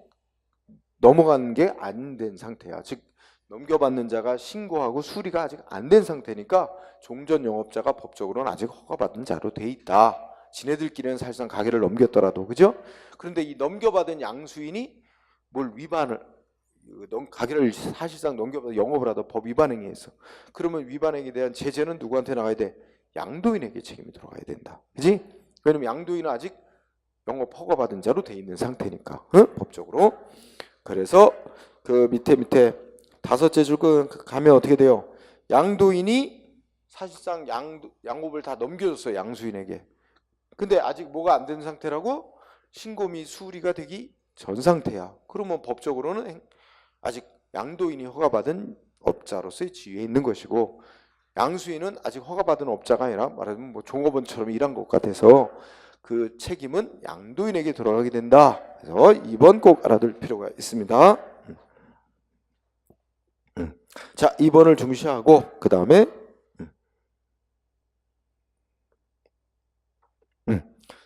넘어간 게 안 된 상태야. 즉 넘겨받는 자가 신고하고 수리가 아직 안 된 상태니까 종전 영업자가 법적으로는 아직 허가받은 자로 돼 있다. 지네들끼리는 사실상 가게를 넘겼더라도 그죠? 그런데 이 넘겨받은 양수인이 뭘 위반을 가게를 사실상 넘겨받아 영업을 하다 법 위반 행위했어. 그러면 위반 행위에 대한 제재는 누구한테 나가야 돼? 양도인에게 책임이 들어가야 된다. 그지? 왜냐면 양도인은 아직 영업 허가받은 자로 돼 있는 상태니까 법적으로. 그래서 그 밑에 다섯째 줄 가면 어떻게 돼요? 양도인이 사실상 양업을 다 넘겨줬어요. 양수인에게. 근데 아직 뭐가 안 된 상태라고? 신고 및 수리가 되기 전 상태야. 그러면 법적으로는 아직 양도인이 허가받은 업자로서의 지위에 있는 것이고 양수인은 아직 허가받은 업자가 아니라 말하자면 뭐 종업원처럼 일한 것 같아서 그 책임은 양도인에게 돌아가게 된다. 그래서 2번 꼭 알아둘 필요가 있습니다. 자, 2번을 중시하고 그 다음에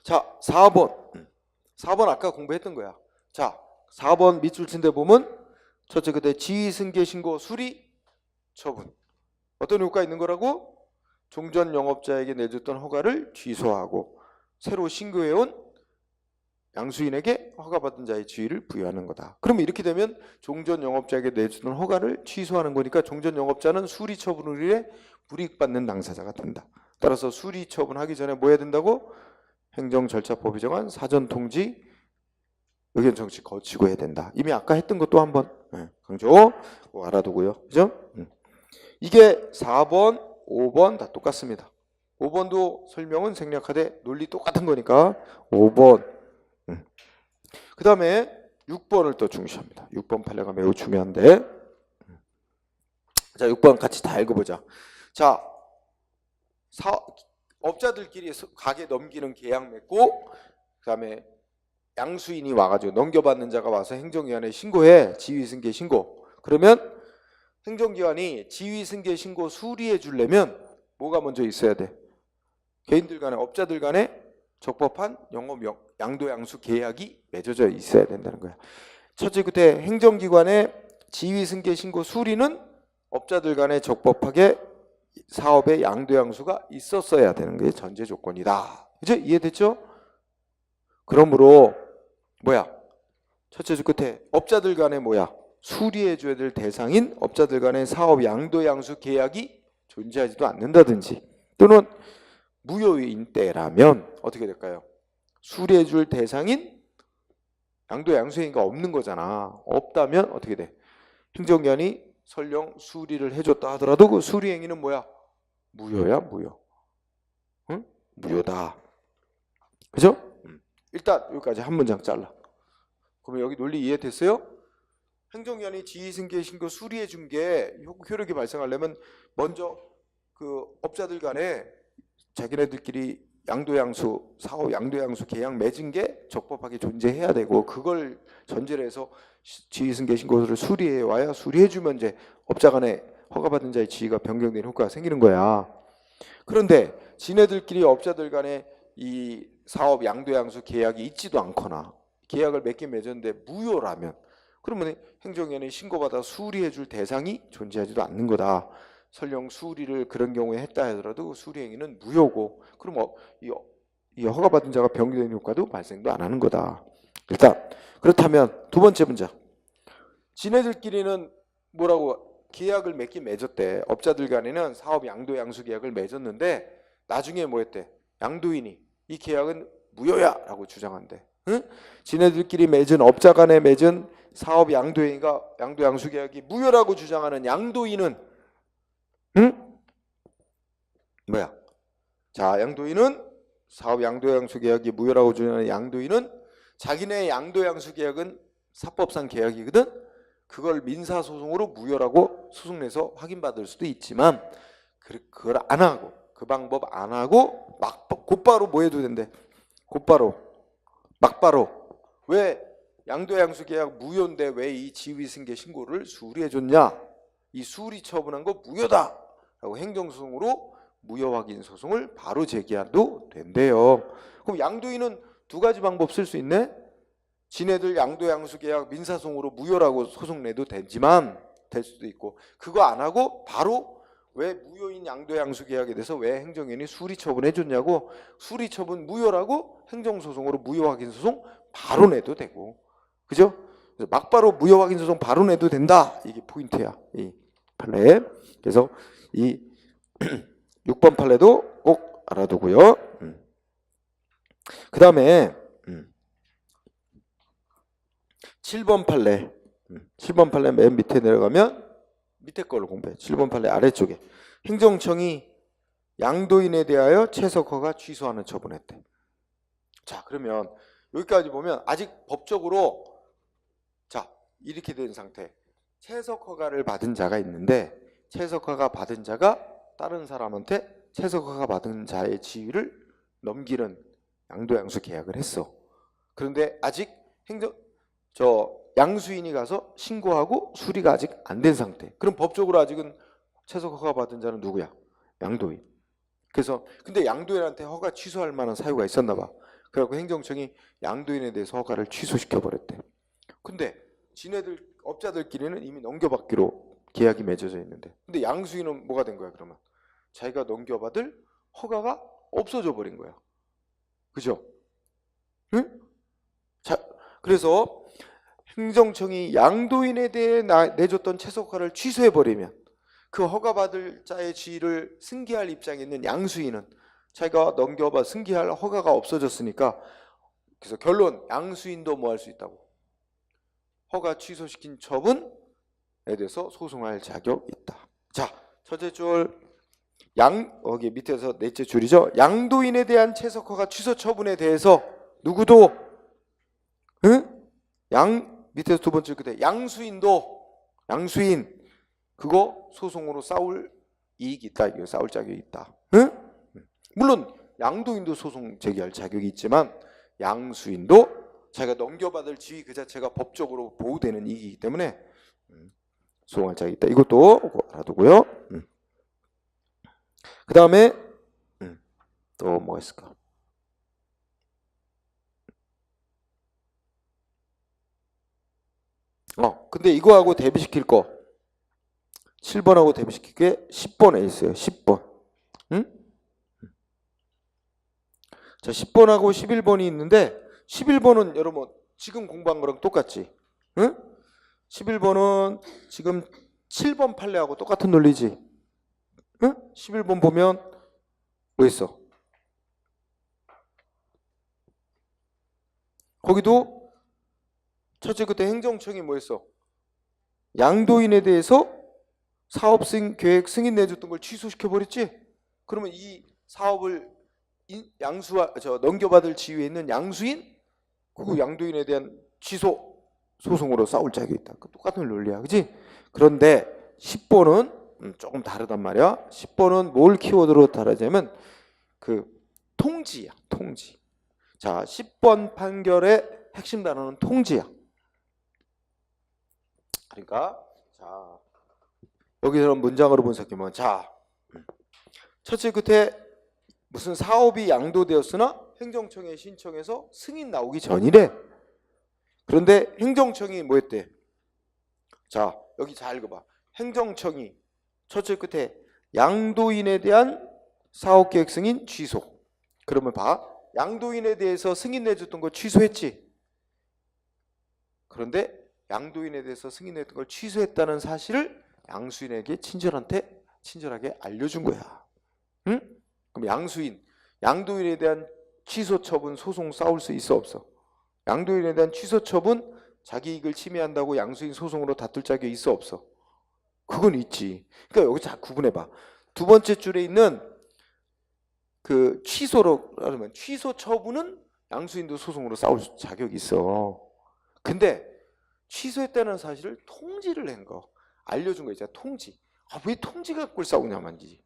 자, 4번 아까 공부했던 거야. 자, 4번 밑줄 친데 보면 첫째 그때 지위 승계 신고 수리 처분 어떤 효과가 있는 거라고? 종전 영업자에게 내줬던 허가를 취소하고 새로 신고해온 양수인에게 허가받은 자의 지위를 부여하는 거다. 그러면 이렇게 되면 종전 영업자에게 내주는 허가를 취소하는 거니까 종전 영업자는 수리 처분을 위해 불이익받는 당사자가 된다. 따라서 수리 처분하기 전에 뭐 해야 된다고? 행정 절차법이 정한 사전 통지 의견 정치 거치고 해야 된다. 이미 아까 했던 것도 한번 강조 꼭 알아두고요. 그죠? 이게 4번, 5번 다 똑같습니다. 5번도 설명은 생략하되 논리 똑같은 거니까 5번. 그 다음에 6번을 또 중시합니다. 6번 판례가 매우 중요한데, 자 6번 같이 다 읽어보자. 자, 업자들끼리 가게 넘기는 계약 맺고 그 다음에 양수인이 와가지고 넘겨받는 자가 와서 행정기관에 신고해. 지휘승계 신고. 그러면 행정기관이 지휘승계 신고 수리해 주려면 뭐가 먼저 있어야 돼? 개인들 간에, 업자들 간에 적법한 영업 양도양수 계약이 맺어져 있어야 된다는 거야. 첫째, 그때 행정기관의 지휘승계 신고 수리는 업자들 간에 적법하게 사업의 양도양수가 있었어야 되는 게 전제 조건이다. 그죠? 이해됐죠? 그러므로 뭐야? 첫째 주 끝에 업자들 간에 뭐야? 수리해 줘야 될 대상인 업자들 간의 사업 양도양수 계약이 존재하지도 않는다든지, 또는 무효인 때라면 어떻게 될까요? 수리해 줄 대상인 양도양수행위가 없는 거잖아. 없다면 어떻게 돼? 행정기관이 설령 수리를 해줬다 하더라도 그 수리행위는 뭐야? 무효야, 무효. 응? 무효다. 그죠? 일단 여기까지 한 문장 잘라. 그러면 여기 논리 이해됐어요? 행정기관이 지휘승계 신고 수리해 준 게 효력이 발생하려면 먼저 그 업자들 간에 자기네들끼리 양도양수, 사업 양도양수 계약 맺은 게 적법하게 존재해야 되고, 그걸 전제로 해서 지휘승계 신고를 수리해 와야, 수리해 주면 이제 업자 간에 허가받은 자의 지위가 변경되는 효과가 생기는 거야. 그런데 지네들끼리 업자들 간에 이 사업 양도양수 계약이 있지도 않거나 계약을 맺긴 맺었는데 무효라면, 그러면 행정기관이 신고받아 수리해 줄 대상이 존재하지도 않는 거다. 설령 수리를 그런 경우에 했다 하더라도 수리행위는 무효고, 그럼 이 허가받은 자가 변경되는 효과도 발생도 안 하는 거다. 일단 그렇다면 두 번째 문제, 지네들끼리는 뭐라고 계약을 맺긴 맺었대. 업자들 간에는 사업 양도양수 계약을 맺었는데 나중에 뭐 했대? 양도인이 이 계약은 무효야 라고 주장한대. 응? 지네들끼리 맺은, 업자 간에 맺은 사업 양도양수 계약이 무효라고 주장하는 양도인은 응? 뭐야? 자, 양도인은, 사업 양도양수 계약이 무효라고 주장하는 양도인은 자기네 양도양수 계약은 사법상 계약이거든. 그걸 민사소송으로 무효라고 소송내서 확인받을 수도 있지만 그걸 안 하고, 그 방법 안 하고 곧바로 뭐 해도 된대? 곧바로 막바로 왜 양도양수 계약 무효인데 왜 이 지휘승계 신고를 수리해 줬냐? 이 수리 처분한 거 무효다 라고 행정소송으로 무효 확인 소송을 바로 제기해도 된대요. 그럼 양도인은 두 가지 방법 쓸 수 있네. 지네들 양도양수 계약 민사소송으로 무효라고 소송 내도 되지만 될 수도 있고, 그거 안 하고 바로 왜 무효인 양도양수 계약에 대해서 왜 행정기관이 수리 처분해 줬냐고, 수리 처분 무효라고 행정소송으로 무효 확인 소송 바로 내도 되고, 그죠? 그래서 막바로 무효 확인 소송 바로 내도 된다. 이게 포인트야, 이 판례. 그래서 이 6번 판례도 꼭 알아두고요. 그 다음에 7번 판례. 7번 판례 맨 밑에 내려가면 밑에 걸로 공부해. 7번 판례 아래쪽에 행정청이 양도인에 대하여 채석허가 취소하는 처분했대. 자, 그러면 여기까지 보면 아직 법적으로 자 이렇게 된 상태. 채석허가를 받은 자가 있는데 채석허가 받은 자가 다른 사람한테 채석허가 받은 자의 지위를 넘기는 양도양수 계약을 했어. 그런데 아직 양수인이 가서 신고하고 수리가 아직 안 된 상태. 그럼 법적으로 아직은 채석허가 받은 자는 누구야? 양도인. 그래서 근데 양도인한테 허가 취소할 만한 사유가 있었나 봐. 그래갖고 행정청이 양도인에 대해서 허가를 취소시켜 버렸대. 근데 지네들 업자들끼리는 이미 넘겨받기로 계약이 맺어져 있는데, 근데 양수인은 뭐가 된 거야? 그러면 자기가 넘겨받을 허가가 없어져 버린 거야. 그죠? 응? 자, 그래서 행정청이 양도인에 대해 내줬던 채석허가를 취소해버리면 그 허가받을 자의 지위를 승계할 입장에 있는 양수인은 자기가 승계할 허가가 없어졌으니까 그래서 결론, 양수인도 뭐 할 수 있다고? 허가 취소시킨 처분에 대해서 소송할 자격 있다. 자, 첫째 줄 여기 밑에서 넷째 줄이죠. 양도인에 대한 채석허가 취소 처분에 대해서 누구도 밑에서 두 번째 끝에 양수인 그거 소송으로 싸울 이익이 있다. 이거 싸울 자격이 있다. 물론 양도인도 소송 제기할 자격이 있지만 양수인도 자기가 넘겨받을 지위 그 자체가 법적으로 보호되는 이익이기 때문에 소송할 자격이 있다. 이것도 알아두고요. 그 다음에 또 뭐가 있을까? 근데 이거하고 대비시킬 거 7번하고 대비시킬 게 10번에 있어요. 10번. 자, 10번하고 11번이 있는데 11번은 여러분 지금 공부한 거랑 똑같지? 11번은 지금 7번 판례하고 똑같은 논리지? 11번 보면 뭐 있어? 거기도 첫째 그때 행정청이 뭐 했어? 양도인에 대해서 사업 계획 승인 내줬던 걸 취소시켜 버렸지? 그러면 이 사업을 넘겨받을 지위에 있는 양수인 그 양도인에 대한 취소 소송으로 싸울 자격이 있다. 똑같은 논리야, 그렇지? 그런데 10번은 조금 다르단 말이야. 10번은 뭘 키워드로 다르냐면 그 통지야, 통지. 자, 10번 판결의 핵심 단어는 통지야. 그러니까 자, 여기서 문장으로 분석해보면 자, 첫째 끝에 무슨 사업이 양도되었으나 행정청에 신청해서 승인 나오기 전이래. 그런데 행정청이 뭐 했대? 자, 여기 잘 읽어봐. 행정청이 첫째 끝에 양도인에 대한 사업계획 승인 취소. 그러면 봐. 양도인에 대해서 승인 내줬던 거 취소했지. 그런데 양도인에 대해서 승인 내줬던 걸 취소했다는 사실을 양수인에게 친절하게 알려준 거야. 그럼 양도인에 대한 취소 처분 소송 싸울 수 있어 없어? 양도인에 대한 취소 처분 자기 이익을 침해한다고 양수인 소송으로 다툴 자격이 있어 없어? 그건 있지. 그러니까 여기 잘 구분해봐. 두 번째 줄에 있는 그 취소로 하면 취소 처분은 양수인도 소송으로 싸울 자격이 있어. 근데 취소했다는 사실을 통지를 한 거, 알려준 거 있잖아. 통지. 왜 통지 갖고 싸우냐 말이지.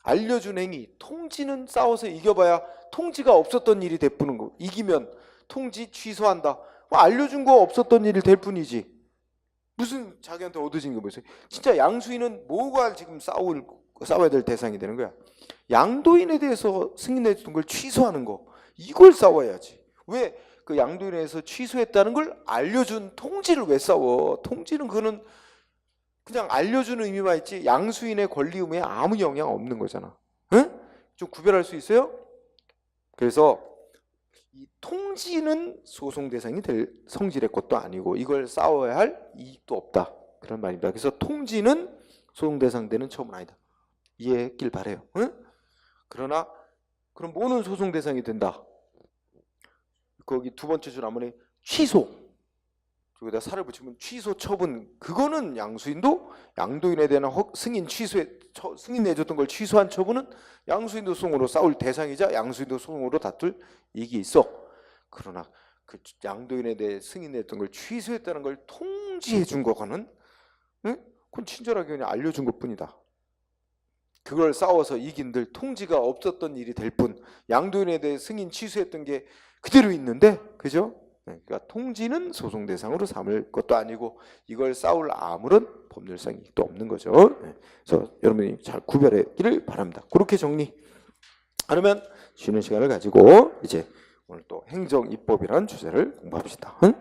알려준 행위, 통지는 싸워서 이겨봐야 통지가 없었던 일이 되푸는 거. 이기면 통지 취소한다. 알려준 거 없었던 일이 될 뿐이지. 무슨 자기한테 얻어진 게 뭐였어요? 진짜 양수인은 뭐가 지금 싸워야 될 대상이 되는 거야? 양도인에 대해서 승인해줬던 걸 취소하는 거. 이걸 싸워야지. 왜 그 양도인에 대해서 취소했다는 걸 알려준 통지를 왜 싸워? 통지는 그거는 그냥 알려주는 의미만 있지 양수인의 권리 의무에 아무 영향 없는 거잖아. 응? 좀 구별할 수 있어요? 그래서 이 통지는 소송 대상이 될 성질의 것도 아니고 이걸 싸워야 할 이익도 없다. 그런 말입니다. 그래서 통지는 소송 대상 되는 처분 아니다. 이해했길 바래요. 응? 그러나 그럼 뭐는 소송 대상이 된다? 거기 두 번째 줄 앞문에 취소. 여기다 살을 붙이면 취소 처분. 그거는 양수인도 양도인에 대한 승인 내줬던 걸 취소한 처분은 양수인도 소송으로 싸울 대상이자 양수인도 소송으로 다툴 이익이 있어. 그러나 그 양도인에 대해 승인 내줬던 걸 취소했다는 걸 통지해 준 거는 그건 친절하게 그냥 알려준 것뿐이다. 그걸 싸워서 이긴들 통지가 없었던 일이 될 뿐 양도인에 대해 승인 취소했던 게 그대로 있는데, 그죠? 그러니까 통지는 소송 대상으로 삼을 것도 아니고 이걸 싸울 아무런 법률상 이익도 없는 거죠. 그래서 여러분이 잘 구별하기를 바랍니다. 그렇게 정리하면 쉬는 시간을 가지고 이제 오늘 또 행정입법이라는 주제를 공부합시다. 응?